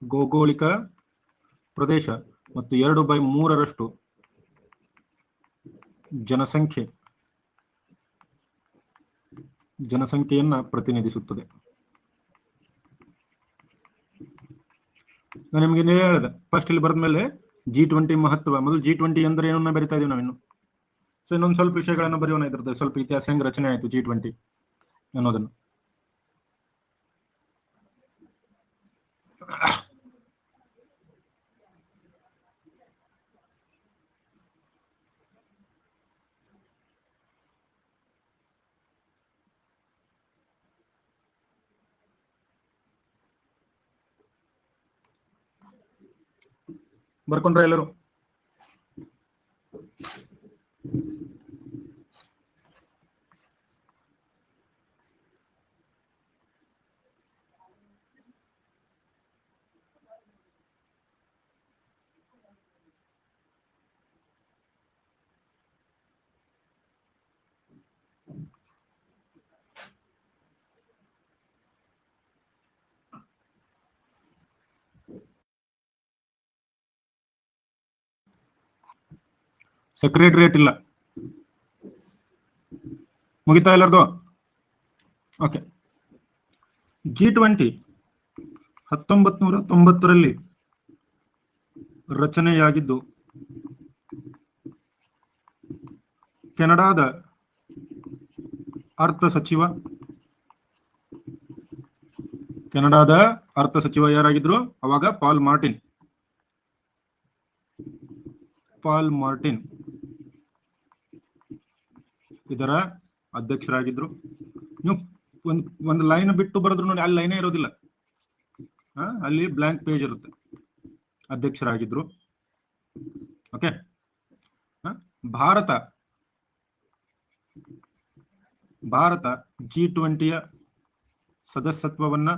ಭೌಗೋಳಿಕ ಪ್ರದೇಶ ಮತ್ತು 2/3 ಜನಸಂಖ್ಯೆಯನ್ನ ಪ್ರತಿನಿಧಿಸುತ್ತದೆ. ನಾನು ನಿಮಗೆ ಹೇಳಿದೆ ಫಸ್ಟ್ ಇಲ್ಲಿ ಬರೆದ ಮೇಲೆ G20 ಮಹತ್ವ. ಮೊದಲು G20 ಅಂದ್ರೆ ಏನನ್ನ ಬರಿತಾ ಇದೀವಿ ನಾವಿನ್ನು. ಸೊ ಇನ್ನೊಂದು ಸ್ವಲ್ಪ ವಿಷಯಗಳನ್ನು ಬರೆಯೋಣ, ಇದ್ರದ್ದು ಸ್ವಲ್ಪ ಇತಿಹಾಸ ಹೆಂಗ್ ರಚನೆ ಆಯ್ತು G20 ಅನ್ನೋದನ್ನು. ಬರ್ಕೊಂಡ್ರ ಎಲ್ಲರೂ? ಸೆಕ್ರೆಟರಿಯೇಟ್ ಇಲ್ಲ, ಮುಗಿತಾ ಎಲ್ಲರದು? ಓಕೆ. G20 1990ರಲ್ಲಿ ರಚನೆಯಾಗಿದ್ದು ಕೆನಡಾದ ಅರ್ಥ ಸಚಿವ ಯಾರಾಗಿದ್ರು ಅವಾಗ? ಪಾಲ್ ಮಾರ್ಟಿನ್ ಇದರ ಅಧ್ಯಕ್ಷರಾಗಿದ್ರು. ನೀವು ಒಂದು ಲೈನ್ ಬಿಟ್ಟು ಬರೆದ್ರು ನೋಡಿ, ಅಲ್ಲಿ ಲೈನೇ ಇರೋದಿಲ್ಲ, ಅಲ್ಲಿ ಬ್ಲಾಂಕ್ ಪೇಜ್ ಇರುತ್ತೆ. ಅಧ್ಯಕ್ಷರಾಗಿದ್ರು. ಓಕೆ. ಭಾರತ G20ಯ ಸದಸ್ಯತ್ವವನ್ನ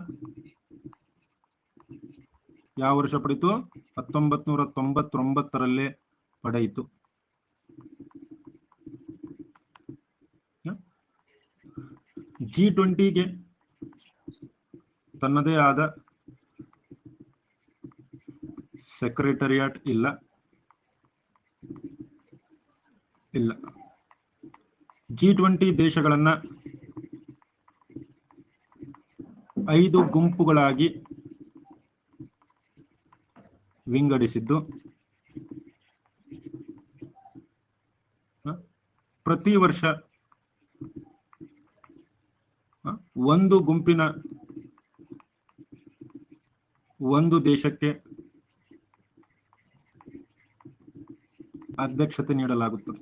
ಯಾವ ವರ್ಷ ಪಡೆಯಿತು? 1999 ಪಡೆಯಿತು. G20ಗೆ ತನ್ನದೇ ಆದ ಸೆಕ್ರೆಟರಿಯೇಟ್ ಇಲ್ಲ. G20 ದೇಶಗಳನ್ನ 5 ಗುಂಪುಗಳಾಗಿ ವಿಂಗಡಿಸಿದ್ದು ಪ್ರತಿ ವರ್ಷ ಒಂದು ಗುಂಪಿನ ಒಂದು ದೇಶಕ್ಕೆ ಅಧ್ಯಕ್ಷತೆ ನೀಡಲಾಗುತ್ತದೆ.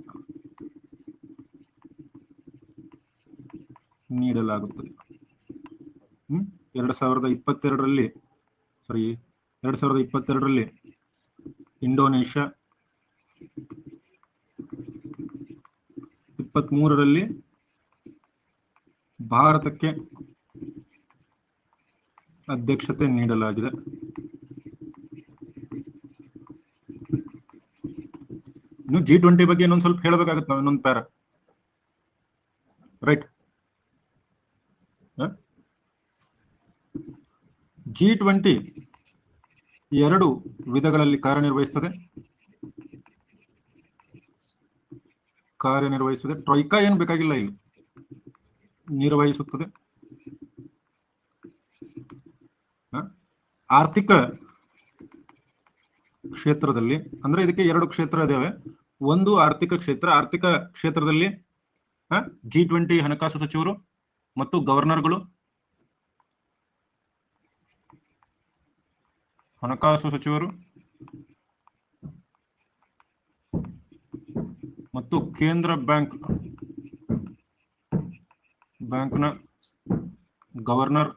2022ರಲ್ಲಿ ಇಂಡೋನೇಷ್ಯಾ, 23ರಲ್ಲಿ ಭಾರತಕ್ಕೆ ಅಧ್ಯಕ್ಷತೆ ನೀಡಲಾಗಿದೆ. ಇನ್ನು G20 ಬಗ್ಗೆ ಇನ್ನೊಂದು ಸ್ವಲ್ಪ ಹೇಳಬೇಕಾಗುತ್ತೆ ನಾವು, ಇನ್ನೊಂದು ಪ್ಯಾರ, ರೈಟ್? G20 2 ವಿಧಗಳಲ್ಲಿ ಕಾರ್ಯನಿರ್ವಹಿಸುತ್ತದೆ. ಟ್ರೊಯ್ಕಾ ಏನು ಬೇಕಾಗಿಲ್ಲ, ಇಲ್ಲಿ ನಿರ್ವಹಿಸುತ್ತದೆ. ಆರ್ಥಿಕ ಕ್ಷೇತ್ರದಲ್ಲಿ ಅಂದ್ರೆ ಇದಕ್ಕೆ 2 ಕ್ಷೇತ್ರ ಇದಾವೆ. ಒಂದು ಆರ್ಥಿಕ ಕ್ಷೇತ್ರದಲ್ಲಿ G20 ಹಣಕಾಸು ಸಚಿವರು ಮತ್ತು ಗವರ್ನರ್ಗಳು, ಮತ್ತು ಕೇಂದ್ರ ಬ್ಯಾಂಕ್ನ ಗವರ್ನರ್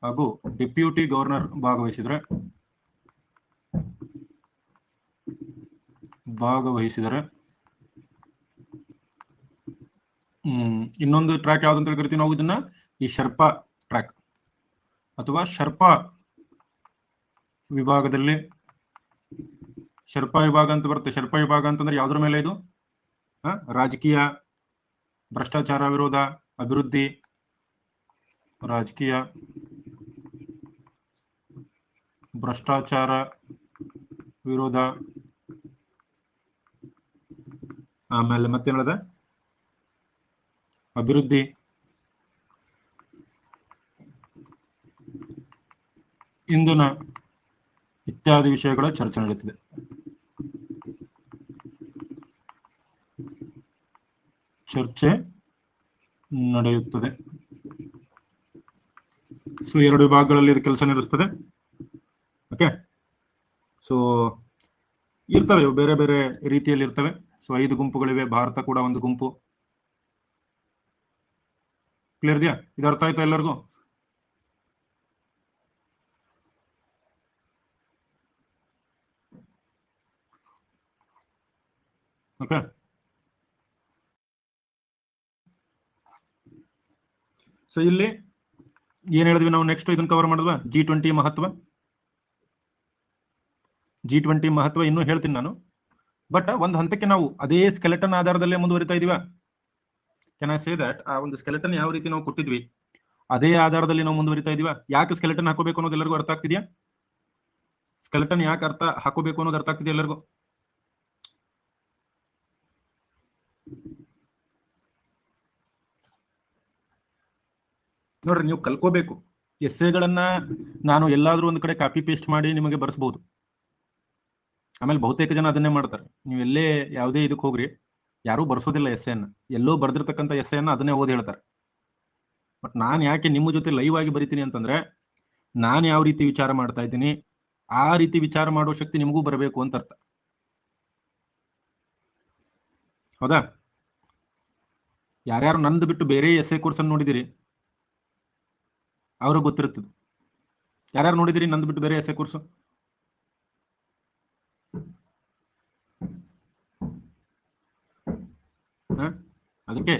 ಹಾಗೂ ಡೆಪ್ಯೂಟಿ ಗವರ್ನರ್ ಭಾಗವಹಿಸಿದರೆ ಇನ್ನೊಂದು ಟ್ರ್ಯಾಕ್ ಯಾವ್ದಂತ ಕರಿತೀವಿ ನಾವು ಇದನ್ನ, ಈ ಶರ್ಪಾ ಟ್ರ್ಯಾಕ್ ಅಥವಾ ಶರ್ಪಾ ವಿಭಾಗದಲ್ಲಿ, ಶರ್ಪಾ ವಿಭಾಗ ಅಂತ ಬರುತ್ತೆ. ಶರ್ಪಾ ವಿಭಾಗ ಅಂತಂದ್ರೆ ಯಾವ್ದ್ರ ಮೇಲೆ ಇದು? ರಾಜಕೀಯ, ಭ್ರಷ್ಟಾಚಾರ ವಿರೋಧ, ಅಭಿವೃದ್ಧಿ, ರಾಜಕೀಯ, ಭ್ರಷ್ಟಾಚಾರ ವಿರೋಧ, ಆಮೇಲೆ ಮತ್ತೇನದ? ಅಭಿವೃದ್ಧಿ, ಇಂಧನ ಇತ್ಯಾದಿ ವಿಷಯಗಳ ಚರ್ಚೆ ನಡೆಯುತ್ತದೆ. ಸೊ 2 ವಿಭಾಗಗಳಲ್ಲಿ ಇದು ಕೆಲಸ ನಿರ್ವಹಿಸ್ತದೆ. ಓಕೆ, ಸೊ ಇರ್ತವೆ, ಬೇರೆ ಬೇರೆ ರೀತಿಯಲ್ಲಿ ಇರ್ತವೆ. ಸೊ 5 ಗುಂಪುಗಳಿವೆ, ಭಾರತ ಕೂಡ ಒಂದು ಗುಂಪು. ಕ್ಲಿಯರ್ ಇದೆಯಾ? ಇದು ಅರ್ಥ ಆಯ್ತಾ ಎಲ್ಲರಿಗೂ? ಓಕೆ, ಸೊ ಇಲ್ಲಿ ಏನ್ ಹೇಳಿದ್ವಿ ನಾವು? ನೆಕ್ಸ್ಟ್ ಇದನ್ನ ಕವರ್ ಮಾಡಿದ್ವಾ? G20 ಮಹತ್ವ ಇನ್ನೂ ಹೇಳ್ತೀನಿ ನಾನು. ಬಟ್ ಒಂದು ಹಂತಕ್ಕೆ ನಾವು ಅದೇ ಸ್ಕೆಲೆಟನ್ ಆಧಾರದಲ್ಲೇ ಮುಂದುವರಿತಾ ಇದೀವ. Can I say that? ಆ ಒಂದು ಸ್ಕೆಲೆಟನ್ ಯಾವ ರೀತಿ ನಾವು ಕೊಟ್ಟಿದ್ವಿ ಅದೇ ಆಧಾರದಲ್ಲಿ ನಾವು ಮುಂದುವರಿತಾ ಇದೀವ. ಯಾಕೆ ಸ್ಕೆಲೆಟನ್ ಹಾಕೋಬೇಕು ಅನ್ನೋದು ಎಲ್ಲರಿಗೂ ಅರ್ಥ ಆಗ್ತಿದ್ಯಾ? ಸ್ಕೆಲೆಟನ್ ಯಾಕೆ ಹಾಕೋಬೇಕು ಅನ್ನೋದು ಅರ್ಥ ಆಗ್ತಿದೆಯಾ ಎಲ್ಲರಿಗೂ? ನೋಡ್ರಿ, ನೀವು ಕಲ್ಕೋಬೇಕು. ಎಸ್ಸೆಗಳನ್ನ ನಾನು ಎಲ್ಲಾದ್ರೂ ಒಂದು ಕಡೆ ಕಾಪಿ ಪೇಸ್ಟ್ ಮಾಡಿ ನಿಮಗೆ ಬರ್ಸ್ಬಹುದು. ಆಮೇಲೆ ಬಹುತೇಕ ಜನ ಅದನ್ನೇ ಮಾಡ್ತಾರೆ. ನೀವು ಎಲ್ಲೇ ಯಾವುದೇ ಇದಕ್ಕೆ ಹೋಗ್ರಿ, ಯಾರೂ ಬರ್ಸೋದಿಲ್ಲ ಎಸ್ಸೆಯನ್ನ. ಎಲ್ಲೋ ಬರ್ದಿರ್ತಕ್ಕಂಥ ಎಸ್ಸೆಯನ್ನ ಅದನ್ನೇ ಓದಿ ಹೇಳ್ತಾರೆ. ಬಟ್ ನಾನು ಯಾಕೆ ನಿಮ್ಮ ಜೊತೆ ಲೈವ್ ಆಗಿ ಬರಿತೀನಿ ಅಂತಂದ್ರೆ, ನಾನು ಯಾವ ರೀತಿ ವಿಚಾರ ಮಾಡ್ತಾ ಇದ್ದೀನಿ ಆ ರೀತಿ ವಿಚಾರ ಮಾಡೋ ಶಕ್ತಿ ನಿಮಗೂ ಬರಬೇಕು ಅಂತ ಅರ್ಥ. ಹೌದಾ? ಯಾರ್ಯಾರು ನಂದು ಬಿಟ್ಟು ಬೇರೆ ಎಸ್ಸೆ ಕೋರ್ಸ್ ಅನ್ನು ನೋಡಿದಿರಿ ಅವ್ರಿಗೆ ಗೊತ್ತಿರುತ್ತದೆ. ಯಾರ್ಯಾರು ನೋಡಿದಿರಿ ನಂದು ಬಿಟ್ಟು ಬೇರೆ ಎಸ್ಸೆ ಕೋರ್ಸು? ಅದಕ್ಕೆ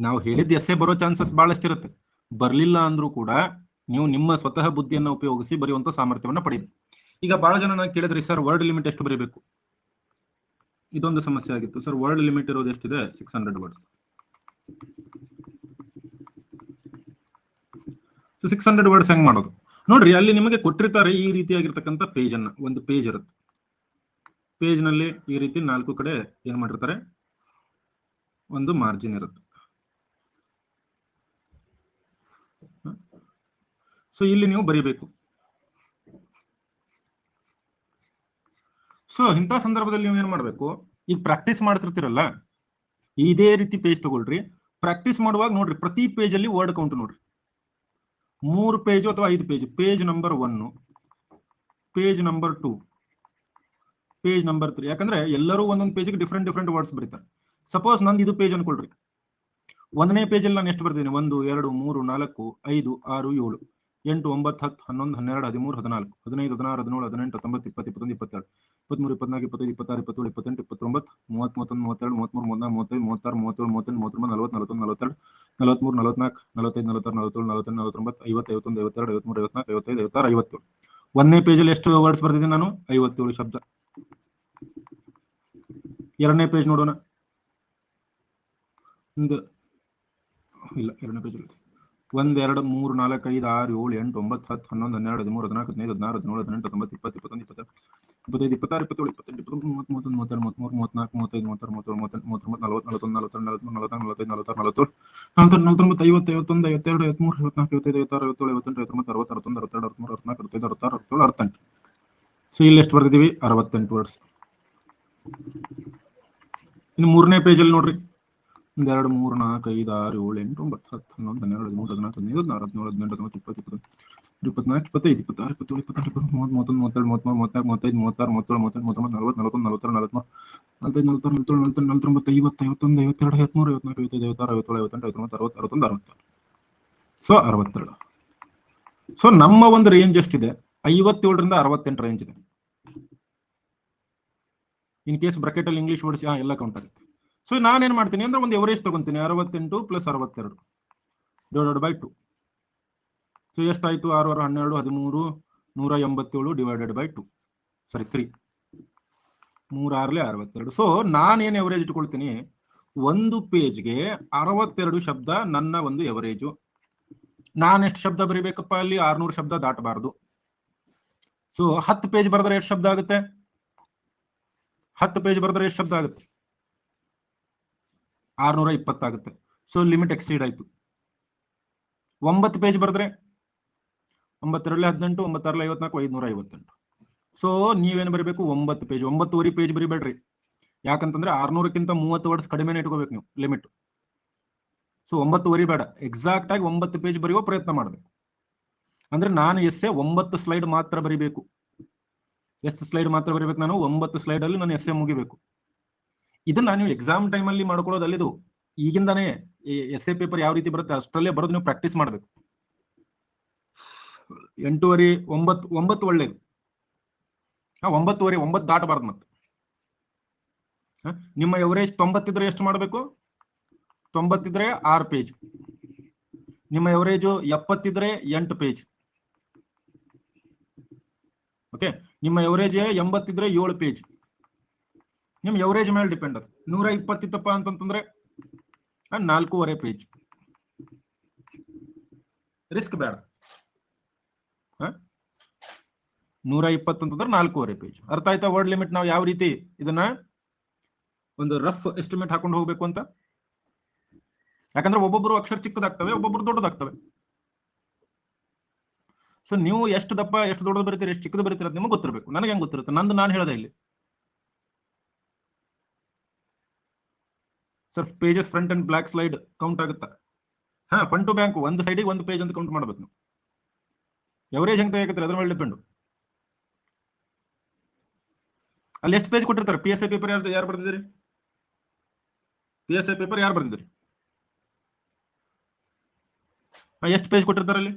ನಾವು ಹೇಳಿದ ಎಸ್ಸೆ ಬರೋ ಚಾನ್ಸಸ್ ಬಹಳಷ್ಟಿರುತ್ತೆ. ಬರ್ಲಿಲ್ಲ ಅಂದ್ರೂ ಕೂಡ ನೀವು ನಿಮ್ಮ ಸ್ವತಃ ಬುದ್ಧಿಯನ್ನು ಉಪಯೋಗಿಸಿ ಬರೆಯುವಂತ ಸಾಮರ್ಥ್ಯವನ್ನು ಪಡೆಯಿರಿ. ಈಗ ಬಹಳ ಜನ ನಾನು ಕೇಳಿದ್ರಿ ಸರ್ ವರ್ಡ್ ಲಿಮಿಟ್ ಎಷ್ಟು ಬರೀಬೇಕು, ಇದೊಂದು ಸಮಸ್ಯೆ ಆಗಿತ್ತು ಸರ್. ವರ್ಡ್ ಲಿಮಿಟ್ ಇರೋದು ಎಷ್ಟಿದೆ, 600 ವರ್ಡ್ಸ್. ಸೊ 600 ವರ್ಡ್ಸ್ ಹೆಂಗ್ ಮಾಡೋದು ನೋಡ್ರಿ, ಅಲ್ಲಿ ನಿಮಗೆ ಕೊಟ್ಟಿರ್ತಾರೆ ಈ ರೀತಿಯಾಗಿರ್ತಕ್ಕಂಥ ಪೇಜ್ ಅನ್ನ. ಒಂದು ಪೇಜ್ ಇರುತ್ತೆ, ಪೇಜ್ ನಲ್ಲಿ ಈ ರೀತಿ 4 ಕಡೆ ಏನ್ ಮಾಡಿರ್ತಾರೆ, ಒಂದು ಮಾರ್ಜಿನ್ ಇರುತ್ತೆ. ಸೊ ಇಲ್ಲಿ ನೀವು ಬರೀಬೇಕು. ಸೊ ಇಂಥ ಸಂದರ್ಭದಲ್ಲಿ ನೀವು ಏನ್ ಮಾಡ್ಬೇಕು, ಈಗ ಪ್ರಾಕ್ಟೀಸ್ ಮಾಡ್ತಿರ್ತೀರಲ್ಲ, ಇದೇ ರೀತಿ ಪೇಜ್ ತಗೊಳ್ರಿ. ಪ್ರಾಕ್ಟೀಸ್ ಮಾಡುವಾಗ ನೋಡ್ರಿ, ಪ್ರತಿ ಪೇಜ್ ಅಲ್ಲಿ ವರ್ಡ್ ಕೌಂಟ್ ನೋಡ್ರಿ, 3 ಪೇಜ್ ಅಥವಾ 5 page. Page number 1, page number 2, page number 3. ಯಾಕಂದ್ರೆ ಎಲ್ಲರೂ ಒಂದೊಂದು ಪೇಜ್ಗೆ ಡಿಫ್ರೆಂಟ್ ವರ್ಡ್ಸ್ ಬರೀತಾರೆ. ಸಪೋಸ್ ನಂದು ಇದು ಪೇಜ್ ಅನ್ಕೊಳ್ರಿ, 1ನೇ ಪೇಜ್ ಅಲ್ಲಿ ನಾನು ಎಷ್ಟು ಬರ್ತೀನಿ, 1 2 3 4 5 6 7 8 9 10 11 12 13 14 15 16 17 18 19 20 21 22 23 24 25 26 27 28 29 30 31 32 33 34 35 36 37 38 39 40 41 42 43 44 45 46 47 48 49 50 51 52 53 54 55 56 57. 1ನೇ ಪೇಜ್ ಅಲ್ಲಿ ಎಷ್ಟು ವರ್ಡ್ಸ್ ಬರ್ತಿದ್ದೀನಿ ನಾನು, 57 ಶಬ್ದ. 2ನೇ ಪೇಜ್ ನೋಡೋಣ, ಇಲ್ಲ 2ನೇ ಪೇಜ್ 1 2 3 4 5 6 7 8 9 10 11 12 13 14 15 16 17 18 19 20 21 22 25 26 27 28 29 30 31 32 33 34 35 36 37 38 39 40 41 42 43 ಸೊ ಇಲ್ಲಿ ಎಷ್ಟು ಬರ್ತಿದೀವಿ, 68 ವರ್ಡ್ಸ್. ಇನ್ನು 3ನೇ ಪೇಜ್ ಅಲ್ಲಿ ನೋಡ್ರಿ, 1 2 3 4 5 6 7 8 9 10 11 12 13 14 15 16 17 18 19 20 21 24 25 26 27 28 30 31 32 33 34 35 36 ಸೊ 62. ಸೊ ನಮ್ಮ ಒಂದು ರೇಂಜ್ ಎಷ್ಟಿದೆ, 57ರಿಂದ 68 ರೇಂಜ್ ಇದೆ. ಇನ್ ಕೇಸ್ ಬ್ರಾಕೆಟ್ ಅಲ್ಲಿ ಇಂಗ್ಲಿಷ್ ವರ್ಡ್ಸ್ ಎಲ್ಲ ಕೌಂಟ್ ಆಗುತ್ತೆ. ಸೊ ನಾನೇನ್ ಮಾಡ್ತೀನಿ ಅಂದ್ರೆ ಒಂದು ಎವರೇಜ್ ತಗೊಂತೀನಿ, 68 + 62 ಡಿವೈಡೆಡ್ ಬೈ 2. ಸೊ ಎಷ್ಟಾಯ್ತು, 6 6 12 13 187 ಡಿವೈಡೆಡ್ ಬೈ 2, ಸಾರಿ 3 3 6 62. ಸೊ ನಾನೇನು ಎವರೇಜ್ ಇಟ್ಕೊಳ್ತೀನಿ, ಒಂದು ಪೇಜ್ಗೆ 62 ಶಬ್ದ ನನ್ನ ಒಂದು ಎವರೇಜು. ನಾನು ಎಷ್ಟು ಶಬ್ದ ಬರೀಬೇಕಪ್ಪ ಅಲ್ಲಿ, 600 ಶಬ್ದ ದಾಟಬಾರದು. ಸೊ 10 ಪೇಜ್ ಬರೆದ್ರೆ ಎಷ್ಟು ಶಬ್ದ ಆಗುತ್ತೆ, 10 ಪೇಜ್ ಬರೆದ್ರೆ ಎಷ್ಟು ಶಬ್ದ ಆಗುತ್ತೆ, 620 ಆಗುತ್ತೆ. ಸೊ ಲಿಮಿಟ್ ಎಕ್ಸೀಡ್ ಆಯ್ತು. 9 ಪೇಜ್ ಬರೆದ್ರೆ 9 2 18 9 6 54 558. ಸೊ ನೀವೇನು ಬರೀಬೇಕು, 9 ಪೇಜ್. 9.5 ಪೇಜ್ ಬರಿಬೇಡ್ರಿ, ಯಾಕಂತಂದ್ರೆ 600ಕ್ಕಿಂತ 30 ವರ್ಡ್ಸ್ ಕಡಿಮೆನೇ ಇಟ್ಕೋಬೇಕು ನೀವು ಲಿಮಿಟ್. ಸೊ 9 ಬೇಡ, ಎಕ್ಸಾಕ್ಟ್ ಆಗಿ 9 ಪೇಜ್ ಬರೆಯುವ ಪ್ರಯತ್ನ ಮಾಡಬೇಕು. ಅಂದ್ರೆ ನಾನು ಎಸ್ಸೆ 9 ಸ್ಲೈಡ್ ಮಾತ್ರ ಬರಿಬೇಕು, ಎಷ್ಟು ಸ್ಲೈಡ್ ಮಾತ್ರ ಬರೀಬೇಕು ನಾನು, 9 ಸ್ಲೈಡ್ ಅಲ್ಲಿ ನಾನು ಎಸ್ಸೆ ಮುಗಿಬೇಕು. ಇದನ್ನ ನೀವು ಎಕ್ಸಾಮ್ ಟೈಮ್ ಅಲ್ಲಿ ಮಾಡ್ಕೊಳ್ಳೋದು ಅಲ್ಲಿದು. ಈಗಿಂದಾನೇ ಎಸ್ಸೆ ಪೇಪರ್ ಯಾವ ರೀತಿ ಬರುತ್ತೆ ಅಷ್ಟರಲ್ಲೇ ಬರೋದು ನೀವು ಪ್ರಾಕ್ಟೀಸ್ ಮಾಡಬೇಕು. 8:30 9 ಒಳ್ಳೇದು. 9:30 9 ದಾಟಬಾರ್ದು. ಮತ್ತೆ ನಿಮ್ಮ ಎವರೇಜ್ 90 ಇದ್ರೆ ಎಷ್ಟು ಮಾಡಬೇಕು, 90 ಇದ್ರೆ 6 ಪೇಜ್. ನಿಮ್ಮ ಎವರೇಜು 70 ಇದ್ರೆ 8 ಪೇಜ್. ಓಕೆ, ನಿಮ್ಮ ಎವರೇಜ್ 80 ಇದ್ರೆ 7 ಪೇಜ್. ನಿಮ್ ಎವರೇಜ್ ಮೇಲೆ ಡಿಪೆಂಡ್ ಅದು. 120 ಇತ್ತಪ್ಪ ಅಂತಂದ್ರೆ 4.5 ಪೇಜ್. ರಿಸ್ಕ್ ಬೇಡ. 120 ಅಂತಂದ್ರೆ 4.5 ಪೇಜ್. ಅರ್ಥ ಆಯ್ತಾ ವರ್ಡ್ ಲಿಮಿಟ್ ನಾವು ಯಾವ ರೀತಿ ಇದನ್ನ ಒಂದು ರಫ್ ಎಸ್ಟಿಮೇಟ್ ಹಾಕೊಂಡು ಹೋಗ್ಬೇಕು ಅಂತ? ಯಾಕಂದ್ರೆ ಒಬ್ಬೊಬ್ರು ಅಕ್ಷರ ಚಿಕ್ಕದಾಗ್ತವೆ, ಒಬ್ಬೊಬ್ರು ದೊಡ್ಡದಾಗ್ತವೆ. ಸೊ ನೀವು ಎಷ್ಟು ದಪ್ಪ ಎಷ್ಟು ದೊಡ್ಡದು ಬರೀತೀರಿ, ಎಷ್ಟು ಚಿಕ್ಕದು ಬರೀತೀರ ನಿಮಗೆ ಗೊತ್ತಿರಬೇಕು. ನನಗೆ ಹೆಂಗ್ ಗೊತ್ತಿರುತ್ತೆ, ನಂದು ನಾನು ಹೇಳೋದೇ ಇಲ್ಲಿ. Sir pages front and black slide count ಆಗುತ್ತಾ? ಫ್ರಂಟ್ ಟು ಬ್ಯಾಂಕ್ ಒಂದು ಸೈಡಿಗೆ 1 ಪೇಜ್ ಅಂತ ಕೌಂಟ್ ಮಾಡ್ಬೇಕು ನೀವು. ಎವರೇಜ್ ಹೆಂಗ್ ತೆಗಿತೀರಿ ಅದ್ರ ಮೇಲೆ ಡಿಪೆಂಡ್. ಅಲ್ಲಿ ಎಷ್ಟು ಪೇಜ್ ಕೊಟ್ಟಿರ್ತಾರೆ? PSI ಪೇಪರ್ ಯಾರು ಬರ್ದಿದ್ದೀರಿ? PSI ಪೇಪರ್ ಯಾರು ಬರ್ದಿದ್ದೀರಿ? ಎಷ್ಟು ಪೇಜ್ ಕೊಟ್ಟಿರ್ತಾರೆ ಅಲ್ಲಿ?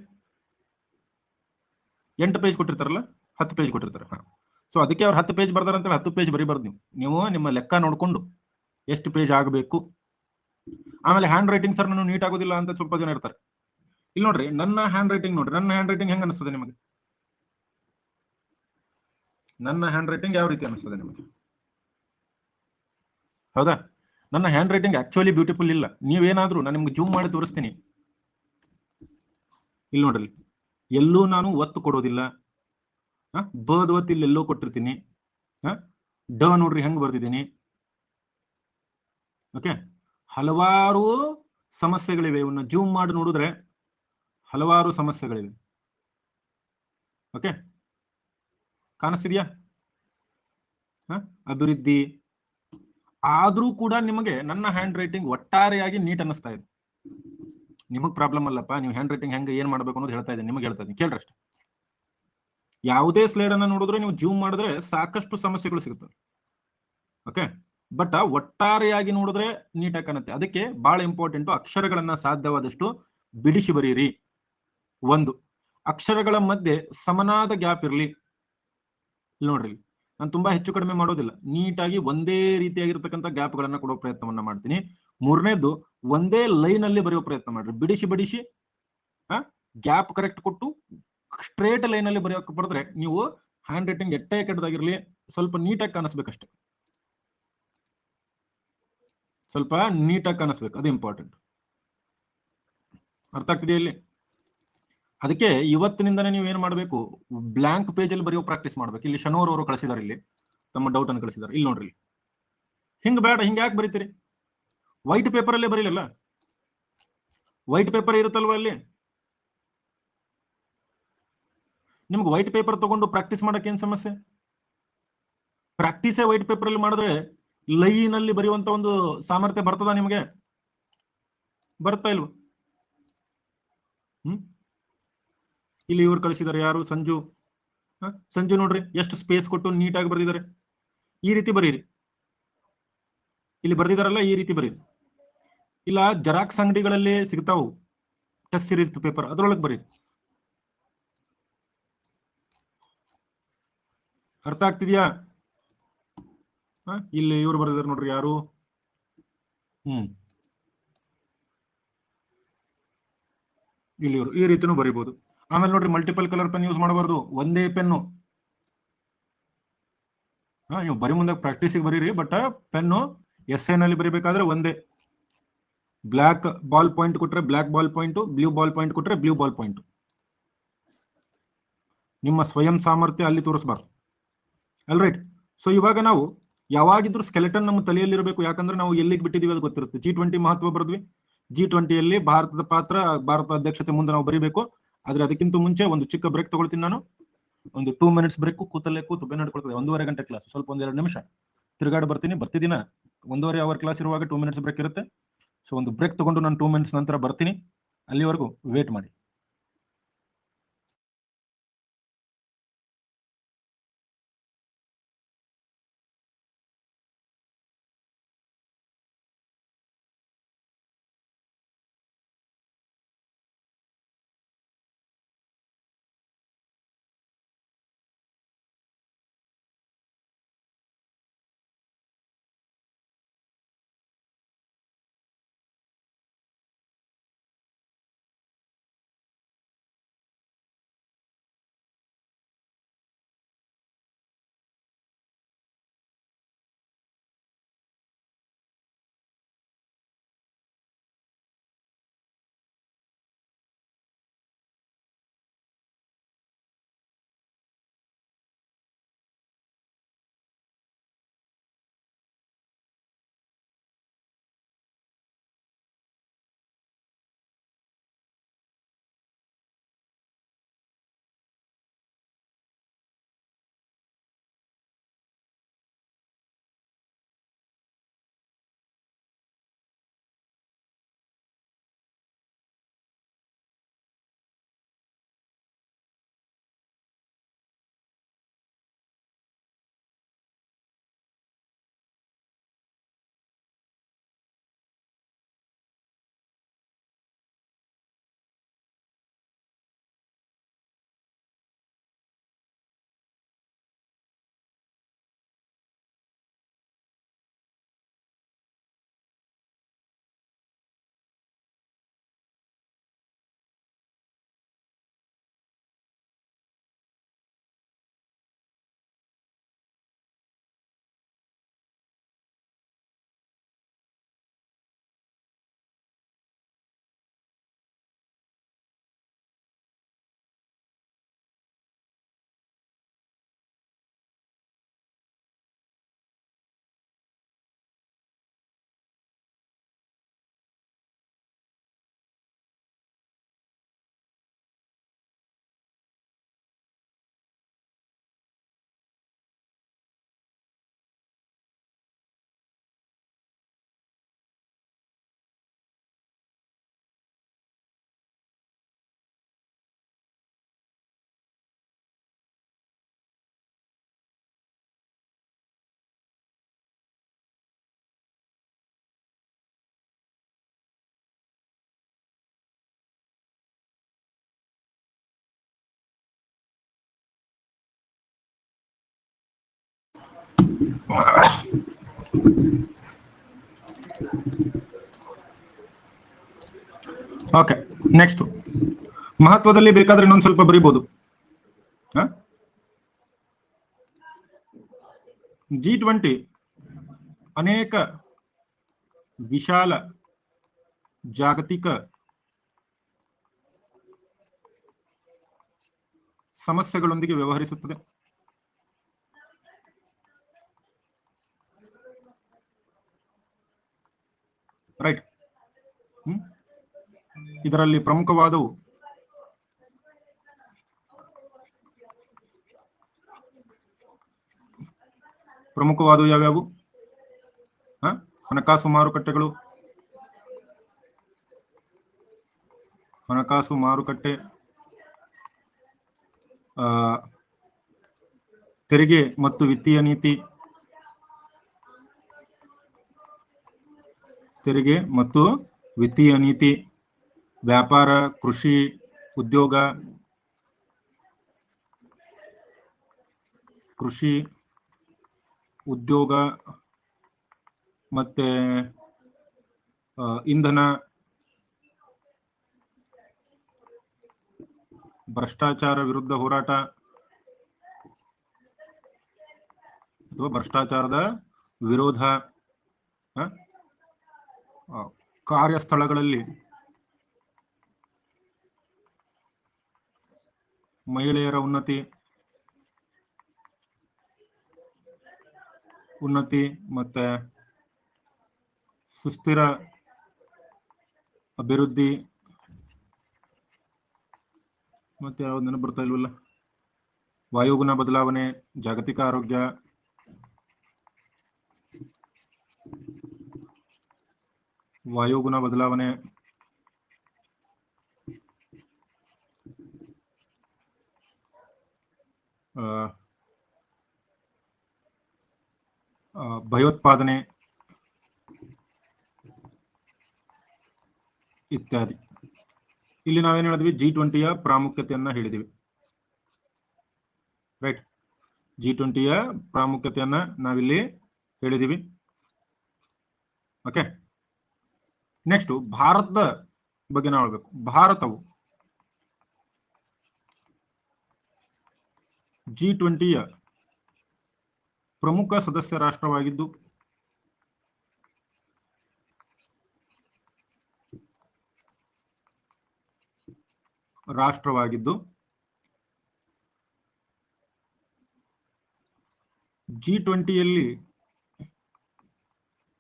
8 ಪೇಜ್ ಕೊಟ್ಟಿರ್ತಾರಲ್ಲ, 10 ಪೇಜ್ ಕೊಟ್ಟಿರ್ತಾರೆ. ಸೊ ಅದಕ್ಕೆ ಅವ್ರು 10 ಪೇಜ್ ಬರ್ದಾರ ಅಂತ 10 ಪೇಜ್ ಬರೀಬಾರ್ದು ನೀವು ನಿಮ್ಮ ಲೆಕ್ಕ ನೋಡ್ಕೊಂಡು ಎಷ್ಟು ಪೇಜ್ ಆಗಬೇಕು. ಆಮೇಲೆ ಹ್ಯಾಂಡ್ ರೈಟಿಂಗ್ ಸರ್ ನಾನು ನೀಟ್ ಆಗೋದಿಲ್ಲ ಅಂತ ಸ್ವಲ್ಪ ಜನ ಇರ್ತಾರೆ. ಇಲ್ಲಿ ನೋಡ್ರಿ ನನ್ನ ಹ್ಯಾಂಡ್ ರೈಟಿಂಗ್ ನೋಡ್ರಿ, ನನ್ನ ಹ್ಯಾಂಡ್ ರೈಟಿಂಗ್ ಹೆಂಗ ಅನಿಸ್ತದೆ ನಿಮಗೆ? ನನ್ನ ಹ್ಯಾಂಡ್ ರೈಟಿಂಗ್ ಯಾವ ರೀತಿ ಅನಿಸ್ತದೆ ನಿಮಗೆ? ಹೌದಾ? ನನ್ನ ಹ್ಯಾಂಡ್ ರೈಟಿಂಗ್ ಆಕ್ಚುಲಿ ಬ್ಯೂಟಿಫುಲ್ ಇಲ್ಲ. ನೀವೇನಾದ್ರೂ ನಾನು ನಿಮ್ಗೆ ಜೂಮ್ ಮಾಡಿ ತೋರಿಸ್ತೀನಿ. ಇಲ್ಲಿ ನೋಡ್ರಿ, ಎಲ್ಲೂ ನಾನು ಒತ್ತು ಕೊಡೋದಿಲ್ಲ. ಬದ ಒತ್ತು ಇಲ್ಲಿ ಎಲ್ಲೋ ಕೊಟ್ಟಿರ್ತೀನಿ. ಡ ನೋಡ್ರಿ ಹೆಂಗ್ ಬರ್ದಿದ್ದೀನಿ. ಓಕೆ, ಹಲವಾರು ಸಮಸ್ಯೆಗಳಿವೆ. ಇವನ್ನ ಜೂಮ್ ಮಾಡಿ ನೋಡಿದ್ರೆ ಹಲವಾರು ಸಮಸ್ಯೆಗಳಿವೆ. ಓಕೆ, ಕಾಣಿಸ್ತಿದ್ಯಾ? ಅಭಿವೃದ್ಧಿ ಆದ್ರೂ ಕೂಡ ನಿಮಗೆ ನನ್ನ ಹ್ಯಾಂಡ್ ರೈಟಿಂಗ್ ಒಟ್ಟಾರೆಯಾಗಿ ನೀಟ್ ಅನ್ನಿಸ್ತಾ ಇದೆ. ನಿಮಗ್ ಪ್ರಾಬ್ಲಮ್ ಅಲ್ಲಪ್ಪ, ನೀವು ಹ್ಯಾಂಡ್ ರೈಟಿಂಗ್ ಹೆಂಗೆ ಏನ್ ಮಾಡ್ಬೇಕು ಅನ್ನೋದು ಹೇಳ್ತಾ ಇದ್ದೀನಿ, ನಿಮಗೆ ಹೇಳ್ತಾ ಇದ್ದೀನಿ, ಕೇಳ್ರಷ್ಟೇ. ಯಾವುದೇ ಸ್ಲೈಡ್ ಅನ್ನ ನೋಡಿದ್ರೆ ನೀವು ಜೂಮ್ ಮಾಡಿದ್ರೆ ಸಾಕಷ್ಟು ಸಮಸ್ಯೆಗಳು ಸಿಗುತ್ತವೆ. ಓಕೆ, ಬಟ್ ಒಟ್ಟಾರೆಯಾಗಿ ನೋಡಿದ್ರೆ ನೀಟಾಗಿ ಕಾಣುತ್ತೆ. ಅದಕ್ಕೆ ಬಹಳ ಇಂಪಾರ್ಟೆಂಟ್, ಅಕ್ಷರಗಳನ್ನ ಸಾಧ್ಯವಾದಷ್ಟು ಬಿಡಿಸಿ ಬರೀರಿ. ಒಂದು, ಅಕ್ಷರಗಳ ಮಧ್ಯೆ ಸಮನಾದ ಗ್ಯಾಪ್ ಇರಲಿ. ನೋಡ್ರಿ, ನಾನು ತುಂಬಾ ಹೆಚ್ಚು ಕಡಿಮೆ ಮಾಡೋದಿಲ್ಲ, ನೀಟಾಗಿ ಒಂದೇ ರೀತಿಯಾಗಿರ್ತಕ್ಕಂಥ ಗ್ಯಾಪ್ ಗಳನ್ನ ಕೊಡೋ ಪ್ರಯತ್ನವನ್ನ ಮಾಡ್ತೀನಿ. ಮೂರನೇದು, ಒಂದೇ ಲೈನ್ ಅಲ್ಲಿ ಬರೆಯೋ ಪ್ರಯತ್ನ ಮಾಡ್ರಿ. ಬಿಡಿಸಿ ಬಿಡಿಸಿ ಗ್ಯಾಪ್ ಕರೆಕ್ಟ್ ಕೊಟ್ಟು ಸ್ಟ್ರೇಟ್ ಲೈನ್ ಅಲ್ಲಿ ಬರೆಯೋಕೆ ಬರೆದ್ರೆ ನೀವು ಹ್ಯಾಂಡ್ ರೈಟಿಂಗ್ ಎಟ್ಟೇ ಕೆಟ್ಟದಾಗಿರ್ಲಿ ಸ್ವಲ್ಪ ನೀಟಾಗಿ ಕಾಣಿಸ್ಬೇಕಷ್ಟೆ. ಸ್ವಲ್ಪ ನೀಟಾಗಿ ಕಾಣಿಸ್ಬೇಕು, ಅದು ಇಂಪಾರ್ಟೆಂಟ್. ಅರ್ಥ ಆಗ್ತಿದೆಯಾ ಇಲ್ಲಿ? ಅದಕ್ಕೆ ಇವತ್ತಿನಿಂದನೇ ನೀವು ಏನ್ ಮಾಡಬೇಕು, ಬ್ಲಾಂಕ್ ಪೇಜ್ ಅಲ್ಲಿ ಬರೆಯೋ ಪ್ರಾಕ್ಟೀಸ್ ಮಾಡ್ಬೇಕು. ಇಲ್ಲಿ ಶನೋರ್ ಅವರು ಕಳಿಸಿದಾರೆ, ಇಲ್ಲಿ ತಮ್ಮ ಡೌಟ್ ಅನ್ನು ಕಳಿಸಿದಾರೆ. ಇಲ್ಲಿ ನೋಡ್ರಿ, ಹಿಂಗ್ ಬೇಡ, ಹಿಂಗ್ ಯಾಕೆ ಬರೀತೀರಿ? ವೈಟ್ ಪೇಪರ್ ಅಲ್ಲೇ ಬರೀಲಿಲ್ಲ. ವೈಟ್ ಪೇಪರ್ ಇರುತ್ತಲ್ವಾ ಅಲ್ಲಿ, ನಿಮ್ಗೆ ವೈಟ್ ಪೇಪರ್ ತಗೊಂಡು ಪ್ರಾಕ್ಟೀಸ್ ಮಾಡಕ್ಕೆ ಏನ್ ಸಮಸ್ಯೆ? ಪ್ರಾಕ್ಟೀಸೇ ವೈಟ್ ಪೇಪರ್ ಅಲ್ಲಿ ಮಾಡಿದ್ರೆ ಲೈನ್ ಅಲ್ಲಿ ಬರೆಯುವಂತ ಒಂದು ಸಾಮರ್ಥ್ಯ ಬರ್ತದ ನಿಮಗೆ? ಬರ್ತಾ ಇಲ್ವಾ? ಇಲ್ಲಿ ಇವ್ರು ಕಳಿಸಿದ್ದಾರೆ, ಯಾರು? ಸಂಜು. ಸಂಜು ನೋಡ್ರಿ ಎಷ್ಟು ಸ್ಪೇಸ್ ಕೊಟ್ಟು ನೀಟಾಗಿ ಬರೆದಿದ್ದಾರೆ. ಈ ರೀತಿ ಬರೀರಿ, ಇಲ್ಲಿ ಬರ್ದಿದಾರಲ್ಲ ಈ ರೀತಿ ಬರೀರಿ. ಇಲ್ಲ ಜೆರಾಕ್ಸ್ ಅಂಗಡಿಗಳಲ್ಲಿ ಸಿಗ್ತಾವು ಟೆಸ್ಟ್ ಸೀರೀಸ್ ಪೇಪರ್, ಅದ್ರೊಳಗೆ ಬರೀರಿ. ಅರ್ಥ ಆಗ್ತಿದ್ಯಾ? ಇಲ್ಲಿ ಇವ್ರು ಬರೆದಿದ್ದಾರೆ ನೋಡ್ರಿ, ಯಾರು? ಇಲ್ಲಿ ಇವರು ಈ ರೀತಿನೂ ಬರೀಬಹುದು. ಆಮೇಲೆ ನೋಡ್ರಿ, ಮಲ್ಟಿಪಲ್ ಕಲರ್ ಪೆನ್ ಯೂಸ್ ಮಾಡಬಾರ್ದು, ಒಂದೇ ಪೆನ್ನು. ನೀವು ಬರೀ ಮುಂದೆ ಪ್ರಾಕ್ಟೀಸಿಗೆ ಬರೀರಿ, ಬಟ್ ಪೆನ್ನು ಎಸ್ ನಲ್ಲಿ ಬರೀಬೇಕಾದ್ರೆ ಒಂದೇ. ಬ್ಲಾಕ್ ಬಾಲ್ ಪಾಯಿಂಟ್ ಕೊಟ್ರೆ black ball point, blue ball point ಕೊಟ್ರೆ ಬ್ಲೂ ಬಾಲ್ ಪಾಯಿಂಟ್. ನಿಮ್ಮ ಸ್ವಯಂ ಸಾಮರ್ಥ್ಯ ಅಲ್ಲಿ ತೋರಿಸಬಾರ್ದು. ಅಲ್ ರೈಟ್? ಸೊ ಇವಾಗ ನಾವು ಯಾವಾಗಿದ್ರು ಸ್ಕೆಲೆಟನ್ ನಮ್ಮ ತಲೆಯಲ್ಲಿರಬೇಕು. ಯಾಕಂದ್ರೆ ನಾವು ಎಲ್ಲಿಗೆ ಬಿಟ್ಟಿದೀವಿ ಅದು ಗೊತ್ತಿರುತ್ತೆ. G20 ಮಹತ್ವ ಬರೆದ್ವಿ. G20ಯಲ್ಲಿ ಭಾರತದ ಪಾತ್ರ, ಭಾರತ ಅಧ್ಯಕ್ಷತೆ ಮುಂದೆ ನಾವು ಬರೀಬೇಕು. ಆದ್ರೆ ಅದಕ್ಕಿಂತ ಮುಂಚೆ ಒಂದು ಚಿಕ್ಕ ಬ್ರೇಕ್ ತಗೊಳ್ತೀನಿ ನಾನು. ಒಂದು 2 ಮಿನಿಟ್ಸ್ ಬ್ರೇಕ್, ಕೂತಲ್ಲೇ ಕೂತು ಬೆನ್ನಡ್ಕೊಳ್ತದೆ. 1.5 ಗಂಟೆ ಕ್ಲಾಸ್, ಸ್ವಲ್ಪ 1-2 ನಿಮಿಷ ತಿರುಗಾಡಿ ಬರ್ತಿದ್ದೀನ. 1.5 ಅವರ್ ಕ್ಲಾಸ್ ಇರುವಾಗ 2 ಮಿನಿಟ್ಸ್ ಬ್ರೇಕ್ ಇರುತ್ತೆ. ಸೊ ಒಂದು ಬ್ರೇಕ್ ತಗೊಂಡು ನಾನು 2 ಮಿನಿಟ್ಸ್ ನಂತರ ಬರ್ತೀನಿ. ಅಲ್ಲಿವರೆಗೂ ವೇಟ್ ಮಾಡಿ. ಓಕೆ, ನೆಕ್ಸ್ಟ್ ಮಹತ್ವದಲ್ಲಿ ಬೇಕಾದ್ರೆ ಇನ್ನೊಂದು ಸ್ವಲ್ಪ ಬರೀಬಹುದು. G20 ಅನೇಕ ವಿಶಾಲ ಜಾಗತಿಕ ಸಮಸ್ಯೆಗಳೊಂದಿಗೆ ವ್ಯವಹರಿಸುತ್ತದೆ. ರೈಟ್. ಇದರಲ್ಲಿ ಪ್ರಮುಖವಾದವು ಯಾವ್ಯಾವು? ಹಣಕಾಸು ಮಾರುಕಟ್ಟೆ, ತೆರಿಗೆ ಮತ್ತು ವಿತ್ತೀಯ ನೀತಿ, ವ್ಯಾಪಾರ, ಕೃಷಿ, ಉದ್ಯೋಗ ಮತ್ತೆ ಇಂಧನ, ಭ್ರಷ್ಟಾಚಾರ ವಿರುದ್ಧ ಹೋರಾಟ ಅಥವಾ ಭ್ರಷ್ಟಾಚಾರದ ವಿರೋಧ, ಕಾರ್ಯಸ್ಥಳಗಳಲ್ಲಿ ಮಹಿಳೆಯರ ಉನ್ನತಿ ಮತ್ತೆ ಸುಸ್ಥಿರ ಅಭಿವೃದ್ಧಿ, ಮತ್ತೆ ಯಾವ್ದು ನೆನಪು ಬರ್ತಾ ಇಲ್ವಲ್ಲ, ವಾಯುಗುಣ ಬದಲಾವಣೆ, ಜಾಗತಿಕ ಆರೋಗ್ಯ, ಭಯೋತ್ಪಾದನೆ ಇತ್ಯಾದಿ. ಇಲ್ಲಿ ನಾವೇನ್ ಹೇಳಿದ್ವಿ? G20ಯ ಪ್ರಾಮುಖ್ಯತೆಯನ್ನ ಹೇಳಿದಿವಿ. ರೈಟ್. G20ಯ ಪ್ರಾಮುಖ್ಯತೆಯನ್ನ ನಾವಿಲ್ಲಿ ಹೇಳಿದಿವಿ. ಓಕೆ, ನೆಕ್ಸ್ಟ್ ಭಾರತದ ಬಗ್ಗೆ ನಾವು ಹೇಳ್ಬೇಕು. ಭಾರತವು G20ಯ ಪ್ರಮುಖ ಸದಸ್ಯ ರಾಷ್ಟ್ರವಾಗಿದ್ದು G20ಯಲ್ಲಿ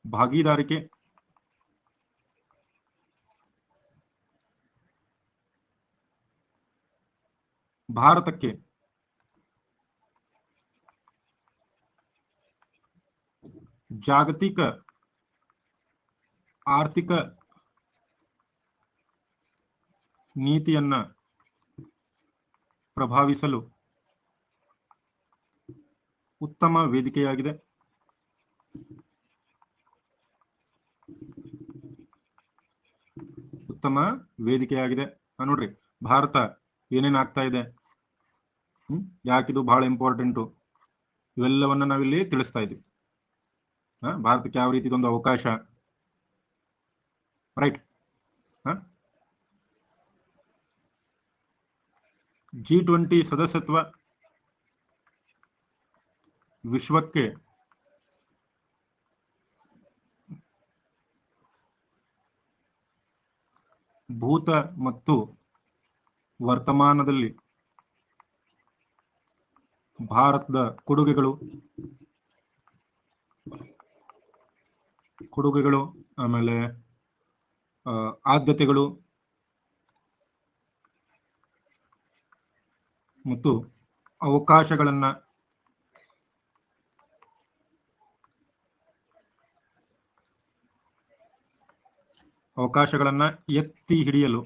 ಭಾಗಿದಾರಿಕೆ, ಭಾರತಕ್ಕೆ ಜಾಗತಿಕ ಆರ್ಥಿಕ ನೀತಿಯನ್ನ ಪ್ರಭಾವಿಸಲು ಉತ್ತಮ ವೇದಿಕೆಯಾಗಿದೆ. ನೋಡ್ರಿ, ಭಾರತ ಏನೇನ್ ಆಗ್ತಾ ಇದೆ, ಯಾಕಿದು ಬಹಳ ಇಂಪಾರ್ಟೆಂಟು, ಇವೆಲ್ಲವನ್ನ ನಾವಿಲ್ಲಿ ತಿಳಿಸ್ತಾ ಇದ್ದೀವಿ. ಭಾರತಕ್ಕೆ ಯಾವ ರೀತಿಗೊಂದು ಅವಕಾಶ. ರೈಟ್. G20 ಸದಸ್ಯತ್ವ ವಿಶ್ವಕ್ಕೆ ಭೂತ ಮತ್ತು ವರ್ತಮಾನದಲ್ಲಿ ಭಾರತದ ಕೊಡುಗೆಗಳು ಆಮೇಲೆ ಆದ್ಯತೆಗಳು ಮತ್ತು ಅವಕಾಶಗಳನ್ನ ಎತ್ತಿ ಹಿಡಿಯಲು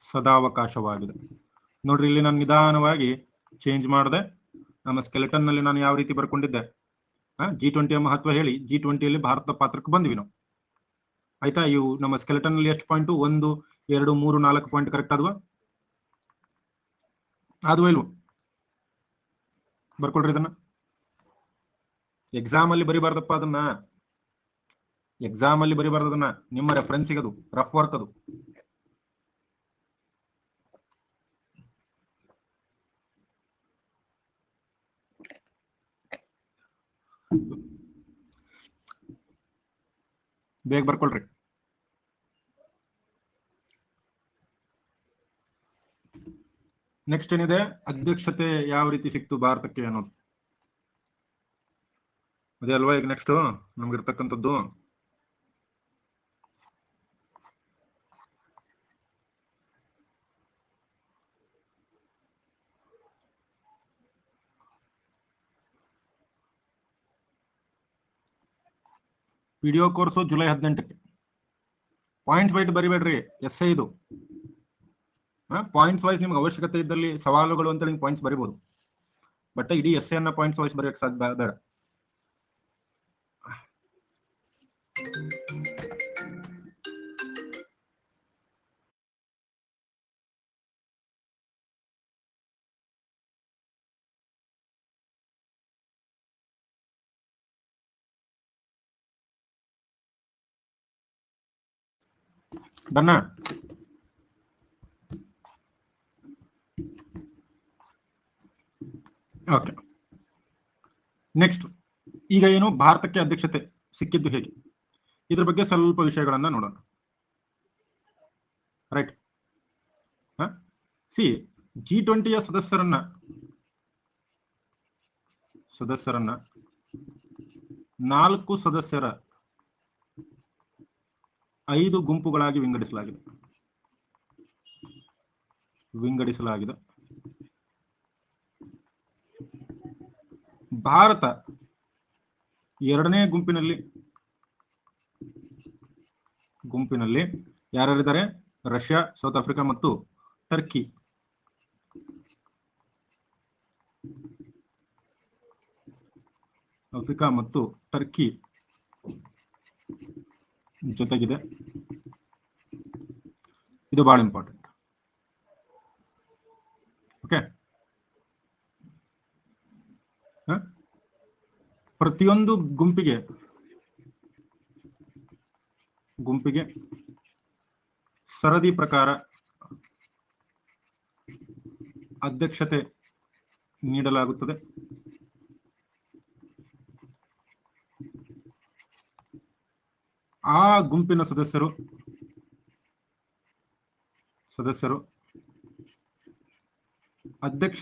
ಸದಾವಕಾಶವಾಗಿದೆ. ನೋಡ್ರಿ, ಇಲ್ಲಿ ನಾನು ನಿಧಾನವಾಗಿ ಚೇಂಜ್ ಮಾಡಿದೆ. ನಮ್ಮ ಸ್ಕೆಲೆಟನ್ ನಲ್ಲಿ ನಾನು ಯಾವ ರೀತಿ ಬರ್ಕೊಂಡಿದ್ದೆ, G20ಯ ಮಹತ್ವ ಹೇಳಿ G20ಯಲ್ಲಿ ಭಾರತದ ಪಾತ್ರಕ್ಕೆ ಬಂದ್ವಿ ನಾವು. ಆಯ್ತಾ? ಇವು ನಮ್ಮ ಸ್ಕೆಲೆಟನ್ ನಲ್ಲಿ ಎಷ್ಟು ಪಾಯಿಂಟ್? 1, 2, 3, 4 ಪಾಯಿಂಟ್ ಕರೆಕ್ಟ್ ಆದ್ವಾ ಇಲ್ವೋ? ಬರ್ಕೊಳ್ರಿ ಇದನ್ನ. ಎಕ್ಸಾಮ್ ಅಲ್ಲಿ ಬರಿಬಾರ್ದಪ್ಪ ಅದನ್ನ, ಎಕ್ಸಾಮ್ ಅಲ್ಲಿ ಬರಿಬಾರ್ದು ಅದನ್ನ, ನಿಮ್ಮ ರೆಫರೆನ್ಸಿಗೆ ಅದು ರಫ್ ವರ್ಕ್ ಅದು. ಬೇಗ ಬರ್ಕೊಳ್ರಿ. ನೆಕ್ಸ್ಟ್ ಏನಿದೆ, ಅಧ್ಯಕ್ಷತೆ ಯಾವ ರೀತಿ ಸಿಕ್ತು ಭಾರತಕ್ಕೆ ಅನ್ನೋದು, ಅದೇ ಅಲ್ವಾ ಈಗ ನೆಕ್ಸ್ಟ್ ನಮ್ಗಿರ್ತಕ್ಕಂಥದ್ದು. ವಿಡಿಯೋ ಕೋರ್ಸು ಜುಲೈ 18ಕ್ಕೆ. ಪಾಯಿಂಟ್ಸ್ ವೈಸ್ ಬರಿಬೇಡ್ರಿ, ಎಸ್ಸೆ ಇದು. ಪಾಯಿಂಟ್ಸ್ ವೈಸ್ ನಿಮ್ಗೆ ಅವಶ್ಯಕತೆ ಇದ್ದಲ್ಲಿ ಸವಾಲುಗಳು ಅಂತ ನಿಮ್ಗೆ ಪಾಯಿಂಟ್ಸ್ ಬರಿಬಹುದು, ಬಟ್ ಇಡೀ ಎಸ್ಸೆ ಅನ್ನ ಪಾಯಿಂಟ್ಸ್ ವೈಸ್ ಬರೆಯಕ್ಕೆ ಸಾಧ್ಯ ಬೇಡ. ಡನ್ನ. ಓಕೆ, ನೆಕ್ಸ್ಟ್ ಈಗ ಏನು ಭಾರತಕ್ಕೆ ಅಧ್ಯಕ್ಷತೆ ಸಿಕ್ಕಿದ್ದು ಹೇಗೆ, ಇದ್ರ ಬಗ್ಗೆ ಸ್ವಲ್ಪ ವಿಷಯಗಳನ್ನ ನೋಡೋಣ. ರೈಟ್. ಸಿ G20ಯ ಸದಸ್ಯರನ್ನ 4 ಸದಸ್ಯರ 5 ಗುಂಪುಗಳಾಗಿ ವಿಂಗಡಿಸಲಾಗಿದೆ. ಭಾರತ 2ನೇ ಗುಂಪಿನಲ್ಲಿ ಯಾರ್ಯಾರಿದ್ದಾರೆ? ರಷ್ಯಾ, ಸೌತ್ ಆಫ್ರಿಕಾ ಮತ್ತು ಟರ್ಕಿ. ಆಫ್ರಿಕಾ ಮತ್ತು ಟರ್ಕಿ ಜೊತೆಗಿದೆ. ಇದು ಬಹಳ ಇಂಪಾರ್ಟೆಂಟ್. ಓಕೆ, ಪ್ರತಿಯೊಂದು ಗುಂಪಿಗೆ ಸರದಿ ಪ್ರಕಾರ ಅಧ್ಯಕ್ಷತೆ ನೀಡಲಾಗುತ್ತದೆ. ಆ ಗುಂಪಿನ ಸದಸ್ಯರು ಅಧ್ಯಕ್ಷ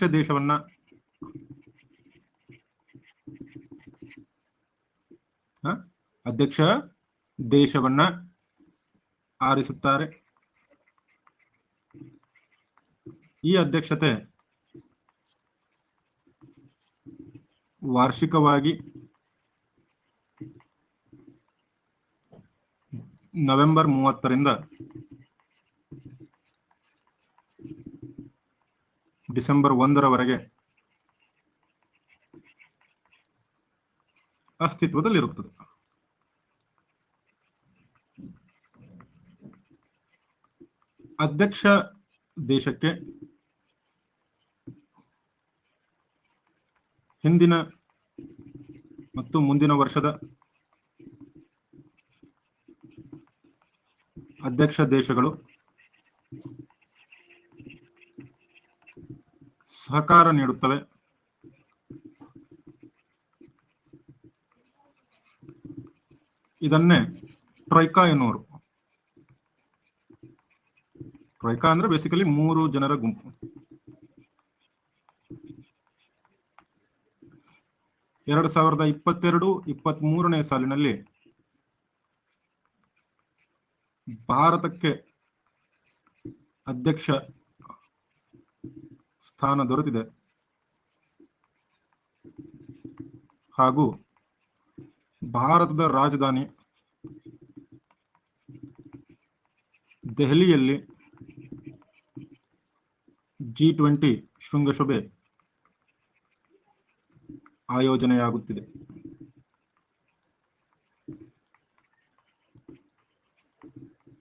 ದೇಶವನ್ನ ಆರಿಸುತ್ತಾರೆ. ಈ ಅಧ್ಯಕ್ಷತೆ ವಾರ್ಷಿಕವಾಗಿ ನವೆಂಬರ್ 30ರಿಂದ ಡಿಸೆಂಬರ್ 1ರವರೆಗೆ ಅಸ್ತಿತ್ವದಲ್ಲಿರುತ್ತದೆ. ಅಧ್ಯಕ್ಷ ದೇಶಕ್ಕೆ ಹಿಂದಿನ ಮತ್ತು ಮುಂದಿನ ವರ್ಷದ ಅಧ್ಯಕ್ಷ ದೇಶಗಳು ಸಹಕಾರ ನೀಡುತ್ತವೆ. ಇದನ್ನೇ ಟ್ರೈಕಾ ಎನ್ನುವರು. ಟ್ರೈಕಾ ಅಂದ್ರೆ ಬೇಸಿಕಲಿ 3 ಜನರ ಗುಂಪು. 2022-23ನೇ ಸಾಲಿನಲ್ಲಿ ಭಾರತಕ್ಕೆ ಅಧ್ಯಕ್ಷ ಸ್ಥಾನ ದೊರೆತಿದೆ ಹಾಗೂ ಭಾರತದ ರಾಜಧಾನಿ ದೆಹಲಿಯಲ್ಲಿ G20 ಶೃಂಗಸಭೆ ಆಯೋಜನೆಯಾಗುತ್ತಿದೆ.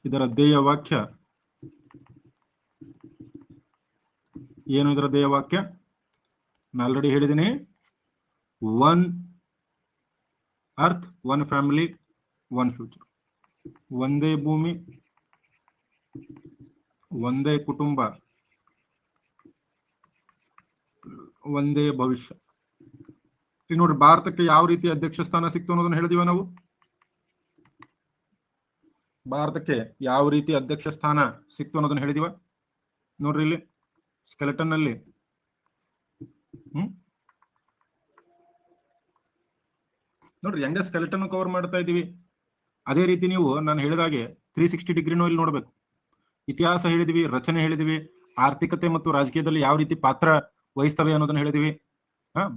ಇದರ ಧ್ಯೇಯವಾಕ್ಯ ಏನು? ಇದರ ಧ್ಯೇಯವಾಕ್ಯ ನಾನು ಆಲ್ರೆಡಿ ಹೇಳಿದ್ದೀನಿ, one earth, one family, one future. ಒಂದೇ ಭೂಮಿ, ಒಂದೇ ಕುಟುಂಬ, ಒಂದೇ ಭವಿಷ್ಯ. ಈಗ ನೋಡ್ರಿ, ಭಾರತಕ್ಕೆ ಯಾವ ರೀತಿ ಅಧ್ಯಕ್ಷ ಸ್ಥಾನ ಸಿಕ್ತು ಅನ್ನೋದನ್ನ ಹೇಳಿದೀವ ನಾವು. ಭಾರತಕ್ಕೆ ಯಾವ ರೀತಿ ಅಧ್ಯಕ್ಷ ಸ್ಥಾನ ಸಿಕ್ತು ಅನ್ನೋದನ್ನ ಹೇಳಿದೀವ ನೋಡ್ರಿ. ಇಲ್ಲಿ ಸ್ಕೆಲೆಟನ್ ಅಲ್ಲಿ ನೋಡ್ರಿ, ಹೆಂಗ ಸ್ಕೆಲೆಟನ್ ಕವರ್ ಮಾಡ್ತಾ ಇದೀವಿ. ಅದೇ ರೀತಿ ನೀವು ನಾನು ಹೇಳಿದಾಗೆ 360 ಡಿಗ್ರಿನೂ ಇಲ್ಲಿ ನೋಡ್ಬೇಕು. ಇತಿಹಾಸ ಹೇಳಿದಿವಿ, ರಚನೆ ಹೇಳಿದಿವಿ, ಆರ್ಥಿಕತೆ ಮತ್ತು ರಾಜಕೀಯದಲ್ಲಿ ಯಾವ ರೀತಿ ಪಾತ್ರ ವಹಿಸ್ತವೆ ಅನ್ನೋದನ್ನ ಹೇಳಿದಿವಿ.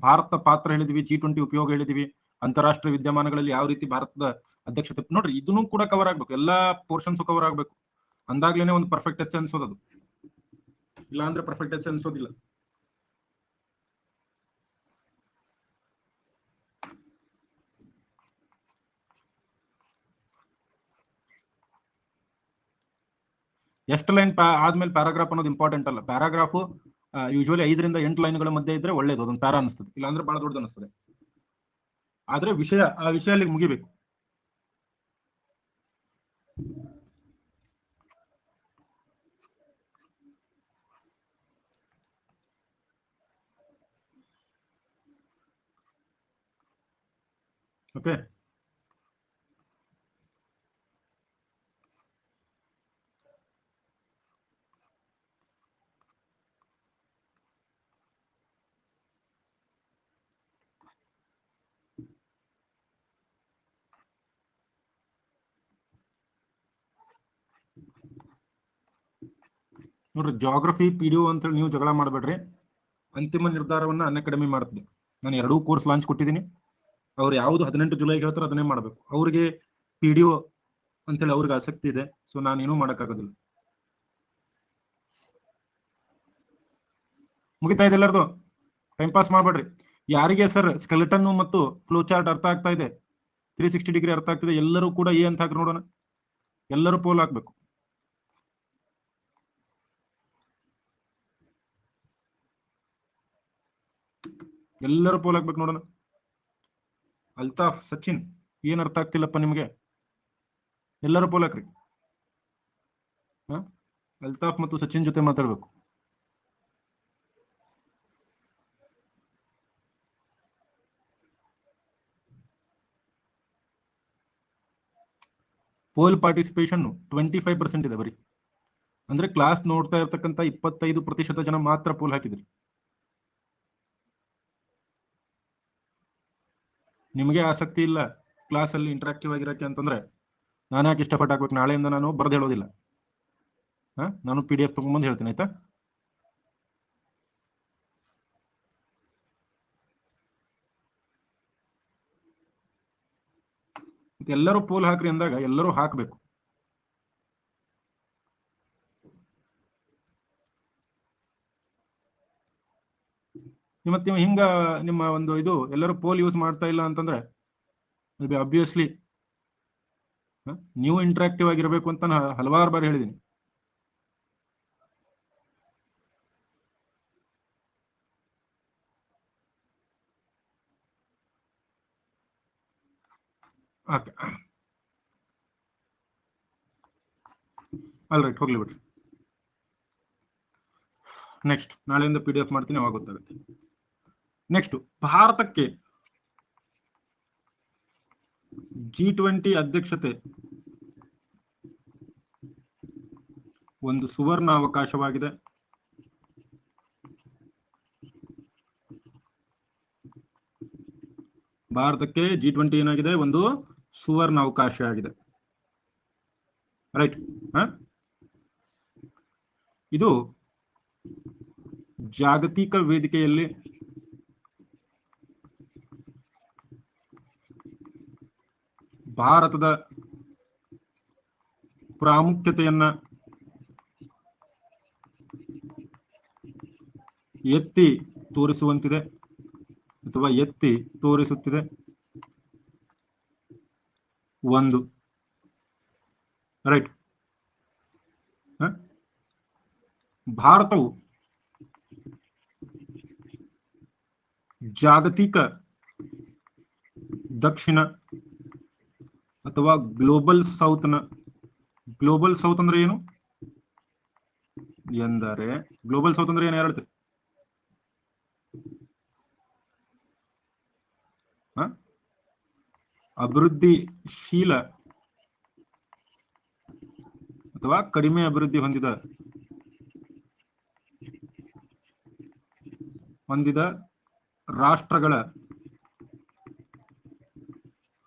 ಭಾರತ ಪಾತ್ರ ಹೇಳಿದಿವಿ, G20 ಉಪಯೋಗ ಹೇಳಿದಿವಿ, ಅಂತಾರಾಷ್ಟ್ರೀಯ ವಿದ್ಯಮಾನಗಳಲ್ಲಿ ಯಾವ ರೀತಿ ಭಾರತದ ಅಧ್ಯಕ್ಷತೆ. ನೋಡ್ರಿ, ಇದನ್ನು ಕೂಡ ಕವರ್ ಆಗ್ಬೇಕು, ಎಲ್ಲಾ ಪೋರ್ಷನ್ಸ್ ಕವರ್ ಆಗ್ಬೇಕು. ಅಂದಾಗ್ಲೇನೆ ಒಂದು ಪರ್ಫೆಕ್ಟ್ ಎಸ್ ಅನ್ಸೋದು. ಇಲ್ಲ ಅಂದ್ರೆ ಪರ್ಫೆಕ್ಟ್ ಎಸ್ ಅನ್ಸೋದಿಲ್ಲ. ಎಷ್ಟು ಲೈನ್ ಆದ್ಮೇಲೆ ಪ್ಯಾರಾಗ್ರಾಫ್ ಅನ್ನೋದು ಇಂಪಾರ್ಟೆಂಟ್ ಅಲ್ಲ. ಪ್ಯಾರಾಗ್ರಾಫ್ ಯೂಶುವಲಿ 5 ರಿಂದ 8 ಲೈನ್ಗಳ ಮಧ್ಯೆ ಇದ್ರೆ ಒಳ್ಳೇದು, ಅದೊಂದು ಪ್ಯಾರಾ ಅನಿಸ್ತದೆ. ಇಲ್ಲ ಅಂದ್ರೆ ಬಹಳ ದೊಡ್ಡದು ಅನಿಸ್ತದೆ. ಆದ್ರೆ ಆ ವಿಷಯ ಅಲ್ಲಿ ಮುಗಿಬೇಕು. ಓಕೆ, ನೋಡ್ರಿ, ಜಾಗ್ರಫಿ PDO ಅಂತೇಳಿ ನೀವು ಜಗಳ ಮಾಡಬೇಡ್ರಿ. ಅಂತಿಮ ನಿರ್ಧಾರವನ್ನ ಅನ್ಅಕಾಡೆಮಿ ಮಾಡ್ತಿದೆ. ನಾನು 2 ಕೋರ್ಸ್ ಲಾಂಚ್ ಕೊಟ್ಟಿದ್ದೀನಿ. ಅವ್ರು ಯಾವ್ದು 18 ಜುಲೈಗೆ ಹೇಳ್ತಾರೆ ಅದನ್ನೇ ಮಾಡ್ಬೇಕು. ಅವ್ರಿಗೆ PDO ಅಂತೇಳಿ ಅವ್ರಿಗೆ ಆಸಕ್ತಿ ಇದೆ. ಸೊ ನಾನೇನೂ ಮಾಡೋಕ್ಕಾಗೋದಿಲ್ಲ. ಮುಗಿತಾ ಇದೆ ಎಲ್ಲರದು? ಟೈಮ್ ಪಾಸ್ ಮಾಡಬೇಡ್ರಿ. ಯಾರಿಗೆ ಸರ್ ಸ್ಕೆಲೆಟನ್ ಮತ್ತು ಫ್ಲೋ ಚಾರ್ಟ್ ಅರ್ಥ ಆಗ್ತಾ ಇದೆ, 360 ಡಿಗ್ರಿ ಅರ್ಥ ಆಗ್ತಿದೆ, ಎಲ್ಲರೂ ಕೂಡ ಎ ಅಂತ ಹಾಕಿ ನೋಡೋಣ. ಎಲ್ಲರೂ ಪೋಲ್ ಹಾಕ್ಬೇಕು. ಎಲ್ಲರೂ ಪೋಲ್ ಹಾಕ್ಬೇಕು ನೋಡೋಣ. ಅಲ್ತಾಫ್, ಸಚಿನ್, ಏನ್ ಅರ್ಥ ಆಗ್ತಿಲ್ಲಪ್ಪ ನಿಮ್ಗೆ? ಎಲ್ಲರೂ ಪೋಲ್ ಹಾಕ್ರಿ. ಅಲ್ತಾಫ್ ಮತ್ತು ಸಚಿನ್ ಜೊತೆ ಮಾತಾಡ್ಬೇಕು. ಪೋಲ್ ಪಾರ್ಟಿಸಿಪೇಷನ್ 25% ಇದೆ ಬರೀ. ಅಂದ್ರೆ ಕ್ಲಾಸ್ ನೋಡ್ತಾ ಇರ್ತಕ್ಕಂಥ 25% ಜನ ಮಾತ್ರ ಪೋಲ್ ಹಾಕಿದ್ರಿ. ನಿಮಗೆ ಆಸಕ್ತಿ ಇಲ್ಲ ಕ್ಲಾಸ್ ಅಲ್ಲಿ ಇಂಟರಾಕ್ಟಿವ್ ಆಗಿರಕ್ಕೆ ಅಂತಂದ್ರೆ ನಾನು ಯಾಕೆ ಇಷ್ಟಪಟ್ಟು ಹಾಕ್ಬೇಕು? ನಾಳೆಯಿಂದ ನಾನು ಬರೆದು ಹೇಳೋದಿಲ್ಲ. ನಾನು PDF ತಗೊಂಡ್ಬಂದು ಹೇಳ್ತೀನಿ, ಆಯ್ತಾ? ಎಲ್ಲರೂ ಪೋಲ್ ಹಾಕ್ರಿ ಅಂದಾಗ ಎಲ್ಲರೂ ಹಾಕ್ಬೇಕು. ಮತ್ತೆ ಹಿಂಗ ನಿಮ್ಮ ಒಂದು ಇದು ಎಲ್ಲರೂ ಪೋಲ್ ಯೂಸ್ ಮಾಡ್ತಾ ಇಲ್ಲ ಅಂತಂದ್ರೆ ಅಬ್ವಿಯಸ್ಲಿ ನೀವು ಇಂಟರಾಕ್ಟಿವ್ ಆಗಿರ್ಬೇಕು ಅಂತ ನಾನು ಹಲವಾರು ಬಾರಿ ಹೇಳಿದ್ದೀನಿ. ಓಕೆ, ಆಲ್ ರೈಟ್, ಹೋಗ್ಲಿ ಬಿಡ್ರಿ. ನೆಕ್ಸ್ಟ್ ನಾಳೆಯಿಂದ PDF ಮಾಡ್ತೀನಿ, ಅವಾಗ ಗೊತ್ತಾಗುತ್ತೆ. ನೆಕ್ಸ್ಟ್, ಭಾರತಕ್ಕೆ G20 ಅಧ್ಯಕ್ಷತೆ ಒಂದು ಸುವರ್ಣ ಅವಕಾಶವಾಗಿದೆ. ಭಾರತಕ್ಕೆ G20 ಏನಾಗಿದೆ? ಒಂದು ಸುವರ್ಣ ಅವಕಾಶ ಆಗಿದೆ. ರೈಟ್. ಇದು ಜಾಗತಿಕ ವೇದಿಕೆಯಲ್ಲಿ ಭಾರತದ ಪ್ರಾಮುಖ್ಯತೆಯನ್ನ ಎತ್ತಿ ತೋರಿಸುವಂತಿದೆ ಅಥವಾ ಎತ್ತಿ ತೋರಿಸುತ್ತಿದೆ. ಒಂದು ರೈಟ್. ಭಾರತವು ಜಾಗತಿಕ ದಕ್ಷಿಣ ಅಥವಾ ಗ್ಲೋಬಲ್ ಸೌತ್ನ, ಗ್ಲೋಬಲ್ ಸೌತ್ ಅಂದ್ರೆ ಏನು ಎಂದರೆ, ಗ್ಲೋಬಲ್ ಸೌತ್ ಅಂದ್ರೆ ಏನು ಹೇಳುತ್ತೆ? ಅಭಿವೃದ್ಧಿಶೀಲ ಅಥವಾ ಕಡಿಮೆ ಅಭಿವೃದ್ಧಿ ಹೊಂದಿದ ರಾಷ್ಟ್ರಗಳ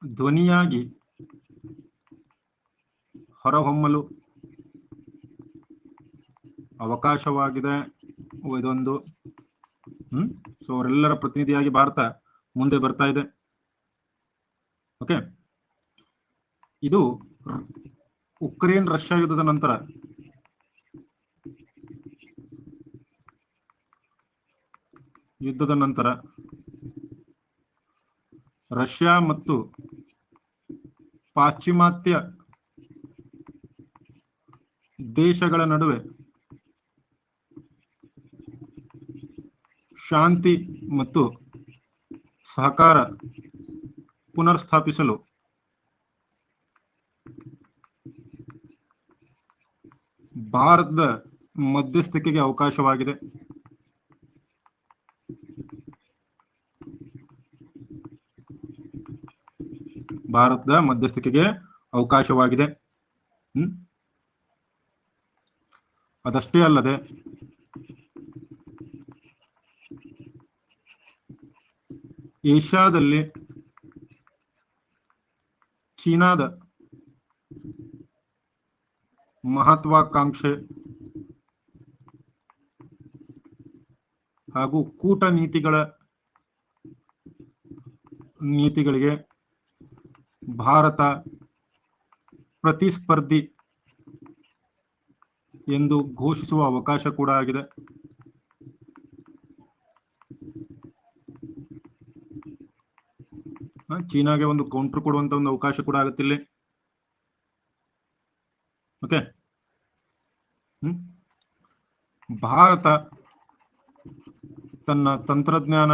ಧ್ವನಿಯಾಗಿ ಹೊರಹೊಮ್ಮಲು ಅವಕಾಶವಾಗಿದೆ. ಇದೊಂದು ಸೊ ಅವರೆಲ್ಲರ ಪ್ರತಿನಿಧಿಯಾಗಿ ಭಾರತ ಮುಂದೆ ಬರ್ತಾ ಇದೆ. ಓಕೆ, ಇದು ಉಕ್ರೇನ್ ರಷ್ಯಾ ಯುದ್ಧದ ನಂತರ ರಷ್ಯಾ ಮತ್ತು ಪಾಶ್ಚಿಮಾತ್ಯ ದೇಶಗಳ ನಡುವೆ ಶಾಂತಿ ಮತ್ತು ಸಹಕಾರ ಪುನರ್ಸ್ಥಾಪಿಸಲು ಭಾರತದ ಮಧ್ಯಸ್ಥಿಕೆಗೆ ಅವಕಾಶವಾಗಿದೆ. ಅದಷ್ಟೇ ಅಲ್ಲದೆ ಏಷ್ಯಾದಲ್ಲಿ ಚೀನಾದ ಮಹತ್ವಾಕಾಂಕ್ಷೆ ಹಾಗೂ ನೀತಿಗಳಿಗೆ ಭಾರತ ಪ್ರತಿಸ್ಪರ್ಧಿ ಎಂದು ಘೋಷಿಸುವ ಅವಕಾಶ ಕೂಡ ಆಗಿದೆ. ಚೀನಾಗೆ ಒಂದು ಕೌಂಟರ್ ಕೊಡುವಂತ ಒಂದು ಅವಕಾಶ ಕೂಡ ಆಗುತ್ತಿಲ್ಲ. ಓಕೆ, ಭಾರತ ತನ್ನ ತಂತ್ರಜ್ಞಾನ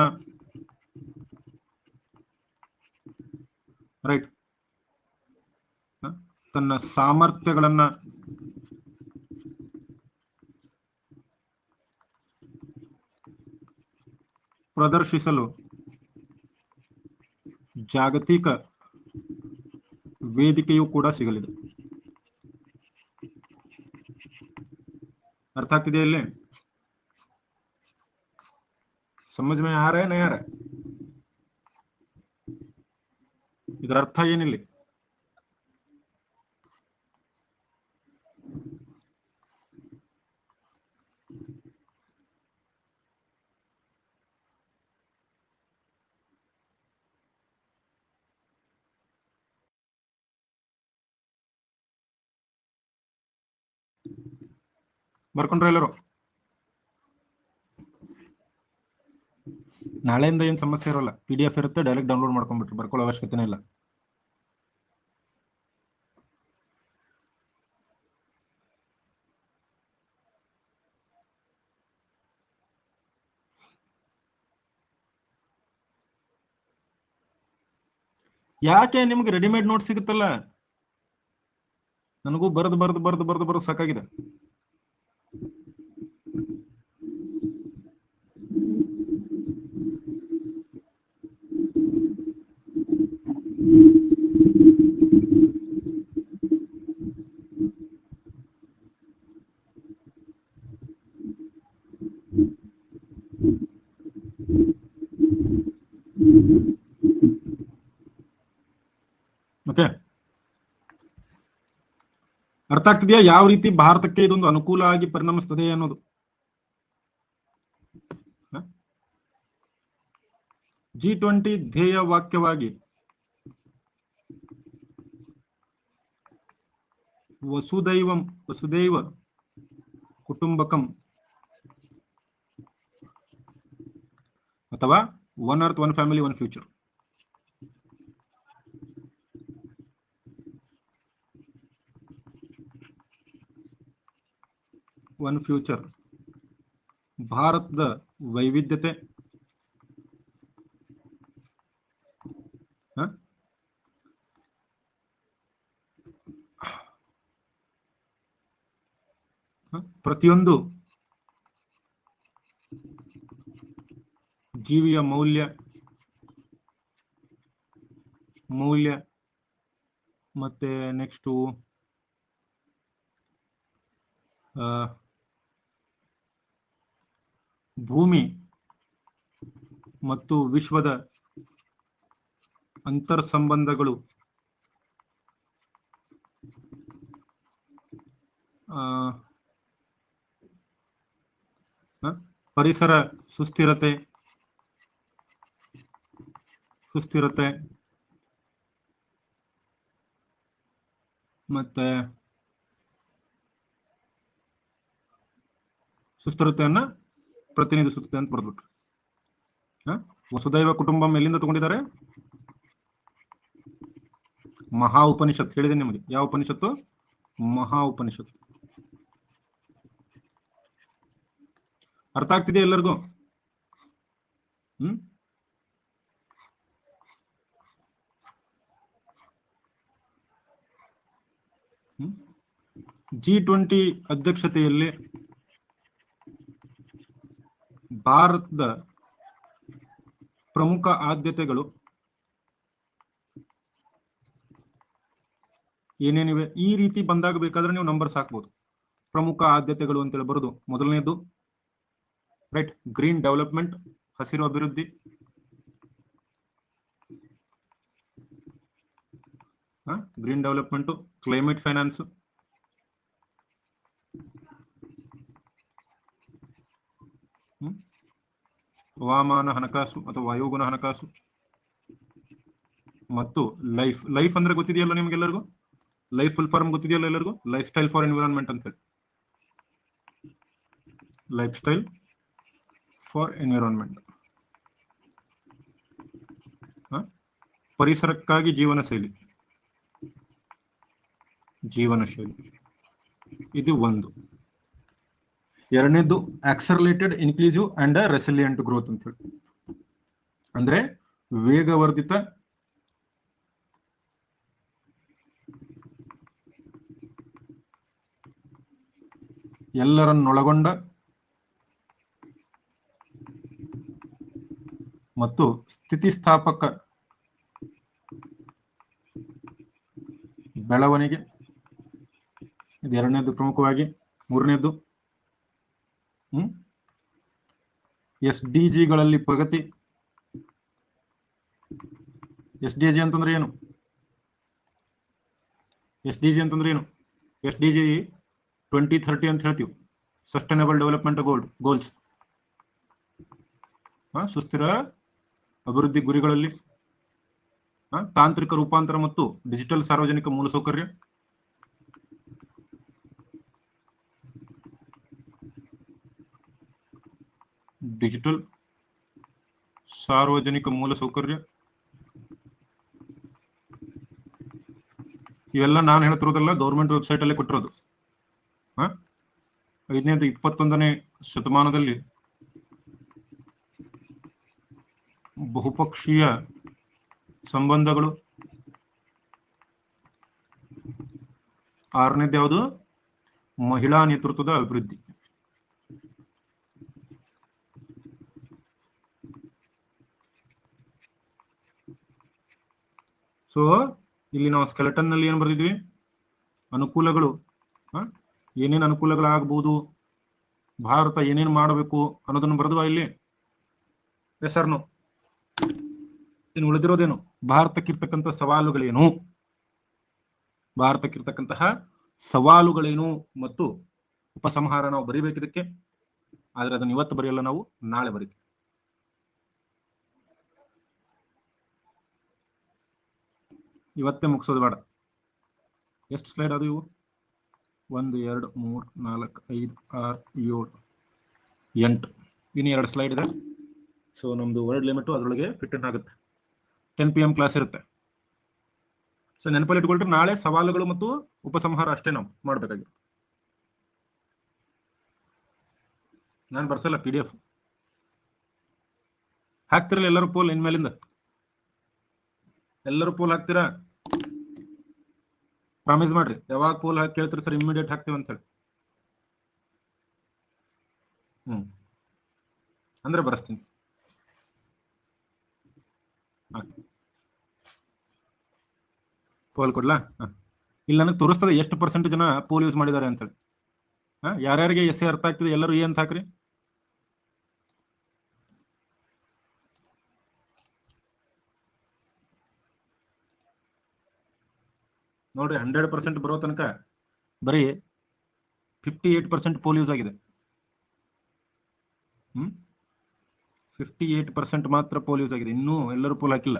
ತನ್ನ ಸಾಮರ್ಥ್ಯಗಳನ್ನ ಪ್ರದರ್ಶಿಸಲು ಜಾಗತಿಕ ವೇದಿಕೆಯೂ ಕೂಡ ಸಿಗಲಿದೆ. अर्थ ಆಗ್ತಿದೆ ಇಲ್ಲಿ? समझ में आ रहा है नहीं आ रहा है? ಇದರ ಅರ್ಥ ಏನಿಲ್ಲ? ಬರ್ಕೊಂಡ್ರೆ ಎಲ್ಲರೂ ನಾಳೆಯಿಂದ ಏನು ಸಮಸ್ಯೆ ಇರೋಲ್ಲ. PDF ಇರುತ್ತೆ, ಡೈರೆಕ್ಟ್ ಡೌನ್ಲೋಡ್ ಮಾಡ್ಕೊಂಡ್ಬಿಟ್ರಿ, ಬರ್ಕೊಳ್ಳೋ ಅವಶ್ಯಕತೆನೇ ಇಲ್ಲ. ಯಾಕೆ ನಿಮ್ಗೆ ರೆಡಿಮೇಡ್ ನೋಟ್ ಸಿಗುತ್ತಲ್ಲ, ನನಗೂ ಬರೆದು ಸಾಕಾಗಿದೆ. ಓಕೆ, ಅರ್ಥ ಆಗ್ತಿದೆಯಾ ಯಾವ ರೀತಿ ಭಾರತಕ್ಕೆ ಇದೊಂದು ಅನುಕೂಲ ಆಗಿ ಪರಿಣಮಿಸ್ತದೆ ಅನ್ನೋದು? G20 ಧ್ಯೇಯ ವಾಕ್ಯವಾಗಿ ವಸುದೈವ ಕುಟುಂಬಕಂ ಅಥವಾ one earth one family one future. One future ಭಾರತದ ವೈವಿಧ್ಯತೆ ಪ್ರತಿಯೊಂದು ಜೀವಿಯ ಮೌಲ್ಯ ಮತ್ತೆ ನೆಕ್ಸ್ಟು ಭೂಮಿ ಮತ್ತು ವಿಶ್ವದ ಅಂತರ್ ಸಂಬಂಧಗಳು, ಪರಿಸರ ಸುಸ್ಥಿರತೆ ಮತ್ತೆ ಸುಸ್ಥಿರತೆಯನ್ನ ಪ್ರತಿನಿಧಿಸುತ್ತದೆ ಅಂತ ಬರೆದ್ಬಿಟ್ರು. ವಸುದೈವ ಕುಟುಂಬಂ ಎಲ್ಲಿಂದ ತಗೊಂಡಿದ್ದಾರೆ? ಮಹಾ ಉಪನಿಷತ್. ಹೇಳಿದೆ ನಿಮಗೆ ಯಾವ ಉಪನಿಷತ್ತು? ಮಹಾ ಉಪನಿಷತ್ತು. ಅರ್ಥ ಆಗ್ತಿದೆ ಎಲ್ಲರಿಗೂ? G20 ಅಧ್ಯಕ್ಷತೆಯಲ್ಲಿ ಭಾರತದ ಪ್ರಮುಖ ಆದ್ಯತೆಗಳು ಏನೇನಿವೆ? ಈ ರೀತಿ ಬಂದಾಗ ಬೇಕಾದ್ರೆ ನೀವು ನಂಬರ್ಸ್ ಹಾಕ್ಬೋದು. ಪ್ರಮುಖ ಆದ್ಯತೆಗಳು ಅಂತೇಳಿ ಬರೋದು. ಮೊದಲನೇದು ರೈಟ್, ಗ್ರೀನ್ ಡೆವಲಪ್ಮೆಂಟ್, ಹಸಿರು ಅಭಿವೃದ್ಧಿ. ಗ್ರೀನ್ ಡೆವಲಪ್ಮೆಂಟ್, ಕ್ಲೈಮೇಟ್ ಫೈನಾನ್ಸ್, ಹವಾಮಾನ ಹಣಕಾಸು ಅಥವಾ ವಾಯುಗುಣ ಹಣಕಾಸು, ಮತ್ತು ಲೈಫ್ ಅಂದ್ರೆ ಗೊತ್ತಿದೆಯಲ್ಲ ನಿಮ್ಗೆಲ್ಲರಿಗೂ? ಲೈಫ್ ಫುಲ್ ಫಾರ್ಮ್ ಗೊತ್ತಿದೆಯಲ್ಲ ಎಲ್ಲರಿಗೂ? ಲೈಫ್ ಸ್ಟೈಲ್ ಫಾರ್ ಎನ್ವಿರಾನ್ಮೆಂಟ್ ಅಂತ ಹೇಳಿ. ಲೈಫ್ ಸ್ಟೈಲ್ ಫಾರ್ ಎನ್ವಿರಾನ್ಮೆಂಟ್, ಪರಿಸರಕ್ಕಾಗಿ ಜೀವನ ಶೈಲಿ. ಇದು ಒಂದು. ಎರಡನೇದು accelerated inclusive and resilient growth ಅಂತ ಹೇಳಿ. ಅಂದ್ರೆ ವೇಗವರ್ಧಿತ ಎಲ್ಲರನ್ನೊಳಗೊಂಡ ಮತ್ತು ಸ್ಥಿತಿಸ್ಥಾಪಕ ಬೆಳವಣಿಗೆ. ಇದು ಎರಡನೇದು ಪ್ರಮುಖವಾಗಿ. ಮೂರನೇದು SDGಗಳಲ್ಲಿ ಪ್ರಗತಿ. SDG ಅಂತಂದ್ರೆ ಏನು? SDG 2030 ಅಂತ ಹೇಳ್ತೀವಿ. ಸಸ್ಟೈನಬಲ್ ಡೆವಲಪ್ಮೆಂಟ್ ಗೋಲ್ಸ್, ಸುಸ್ಥಿರ ಅಭಿವೃದ್ಧಿ ಗುರಿಗಳಲ್ಲಿ ತಾಂತ್ರಿಕ ರೂಪಾಂತರ ಮತ್ತು ಡಿಜಿಟಲ್ ಸಾರ್ವಜನಿಕ ಮೂಲಸೌಕರ್ಯ. ಡಿಜಿಟಲ್ ಸಾರ್ವಜನಿಕ ಮೂಲಸೌಕರ್ಯ ಇವೆಲ್ಲ ನಾನು ಹೇಳ್ತಿರೋದಲ್ಲ, ಗೌರ್ಮೆಂಟ್ ವೆಬ್ಸೈಟ್ ಅಲ್ಲೇ ಕೊಟ್ಟಿರೋದು. 5ನೇದು 21ನೇ ಶತಮಾನದಲ್ಲಿ ಬಹುಪಕ್ಷೀಯ ಸಂಬಂಧಗಳು. 6ನೇದು ಯಾವುದು? ಮಹಿಳಾ ನೇತೃತ್ವದ ಅಭಿವೃದ್ಧಿ. ಸೊ ಇಲ್ಲಿ ನಾವು ಸ್ಕೆಲೆಟನ್ ನಲ್ಲಿ ಏನ್ ಬರೆದಿದ್ವಿ? ಅನುಕೂಲಗಳು, ಏನೇನು ಅನುಕೂಲಗಳಾಗಬಹುದು, ಭಾರತ ಏನೇನು ಮಾಡಬೇಕು ಅನ್ನೋದನ್ನು ಬರೆದ್ವಾ ಇಲ್ಲಿ? Yes or no? ಇನ್ನು ಉಳಿದಿರೋದೇನು? ಭಾರತಕ್ಕಿರ್ತಕ್ಕಂಥ ಸವಾಲುಗಳೇನು ಮತ್ತು ಉಪಸಂಹಾರ ನಾವು ಬರೀಬೇಕಿದಕ್ಕೆ. ಆದ್ರೆ ಅದನ್ನು ಇವತ್ತು ಬರೆಯಲ್ಲ, ನಾವು ನಾಳೆ ಬರೀತೀವಿ. ಇವತ್ತೇ ಮುಗಿಸೋದು ಬೇಡ. ಎಷ್ಟು ಸ್ಲೈಡ್ ಅದು ಇವು? 1 2 3 4 5 6 7 8. ಇನ್ನು 2 ಸ್ಲೈಡ್ ಇದೆ. ಸೊ ನಮ್ದು ವರ್ಡ್ ಲಿಮಿಟ್ ಅದರೊಳಗೆ ಫಿಟ್ ಆಗುತ್ತೆ. 10 PM ಕ್ಲಾಸ್ ಇರುತ್ತೆ. ಸೊ ನೆನಪಲ್ಲಿ ಇಟ್ಕೊಳ್ರಿ, ನಾಳೆ ಸವಾಲುಗಳು ಮತ್ತು ಉಪಸಂಹಾರ ಅಷ್ಟೇ ನಾವು ಮಾಡಬೇಕಾಗಿ. ನಾನು ಬರ್ಸಲ್ಲ, PDF ಹಾಕ್ತಿರಲ್ಲ ಎಲ್ಲರೂ ಪೋಲ್. ಇನ್ಮೇಲಿಂದ ಎಲ್ಲರೂ ಪೋಲ್ ಹಾಕ್ತೀರಾ? ಪ್ರಾಮಿಸ್ ಮಾಡ್ರಿ. ಯಾವಾಗ ಪೋಲ್ ಹಾಕಿ ಕೇಳ್ತೀರಿ ಸರ್ ಇಮಿಡಿಯೇಟ್ ಹಾಕ್ತೀವಿ ಅಂತ ಹೇಳಿ. ಅಂದ್ರೆ ಬರೆಸ್ತೀನಿ. ಪೋಲ್ ಕೊಡ್ಲಾ? ಇಲ್ಲಿ ನನಗೆ ತೋರಿಸ್ತದೆ ಎಷ್ಟು % ಜನ ಪೋಲ್ ಯೂಸ್ ಮಾಡಿದ್ದಾರೆ ಅಂತೇಳಿ. ಯಾರ್ಯಾರಿಗೆ ಎಸ್ಸೆ ಅರ್ಥ ಆಗ್ತದೆ ಎಲ್ಲರೂ ಏ ಅಂತ ಹಾಕ್ರಿ. ನೋಡ್ರಿ 100% ಬರೋ ತನಕ ಬರೀ 58% ಪೋಲ್ ಯೂಸ್ ಆಗಿದೆ. 58% ಮಾತ್ರ ಪೋಲ್ ಯೂಸ್ ಆಗಿದೆ. ಇನ್ನೂ ಎಲ್ಲರೂ ಪೋಲ್ ಹಾಕಿಲ್ಲ.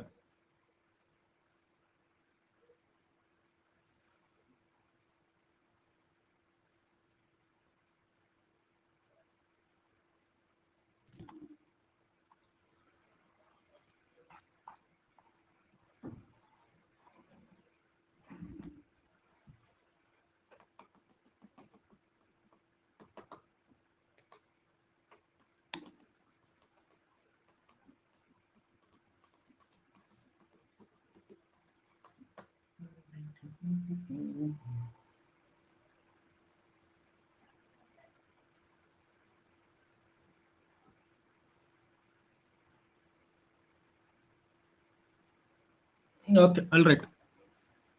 Okay, all right.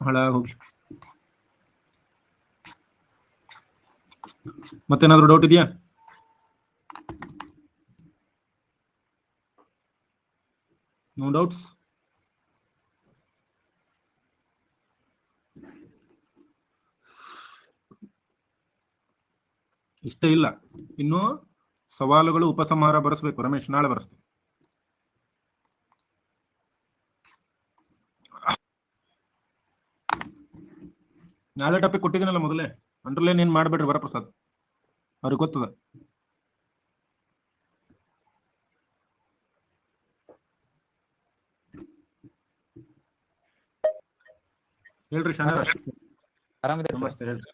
ಹಾಳಾಗಿ ಹೋಗ್ಲಿ. ಮತ್ತೇನಾದ್ರು ಡೌಟ್ ಇದೆಯಾ? No doubts? ಇಷ್ಟ ಇಲ್ಲ, ಇನ್ನು ಸವಾಲುಗಳು ಉಪಸಂಹಾರ ಬರೆಸ್ಬೇಕು. ರಮೇಶ್ ನಾಳೆ ಬರೆಸ್ತೀನಿ. ನಾಳೆ ಟಾಪಿಕ್ ಕೊಟ್ಟಿದ್ದೀನಲ್ಲ ಮೊದಲೇ. ಅಂಡರ್ಲೈನ್ ಏನ್ ಮಾಡ್ಬೇಡ್ರಿ ವರಪ್ರಸಾದ್, ಅವ್ರಿಗೆ ಗೊತ್ತದ. ಹೇಳ್ರಿ ಶಾಣ. ಆರಾಮಿದ್ದೀರಿ ಸರ್? ನಮಸ್ತೆ, ಹೇಳ್ರಿ.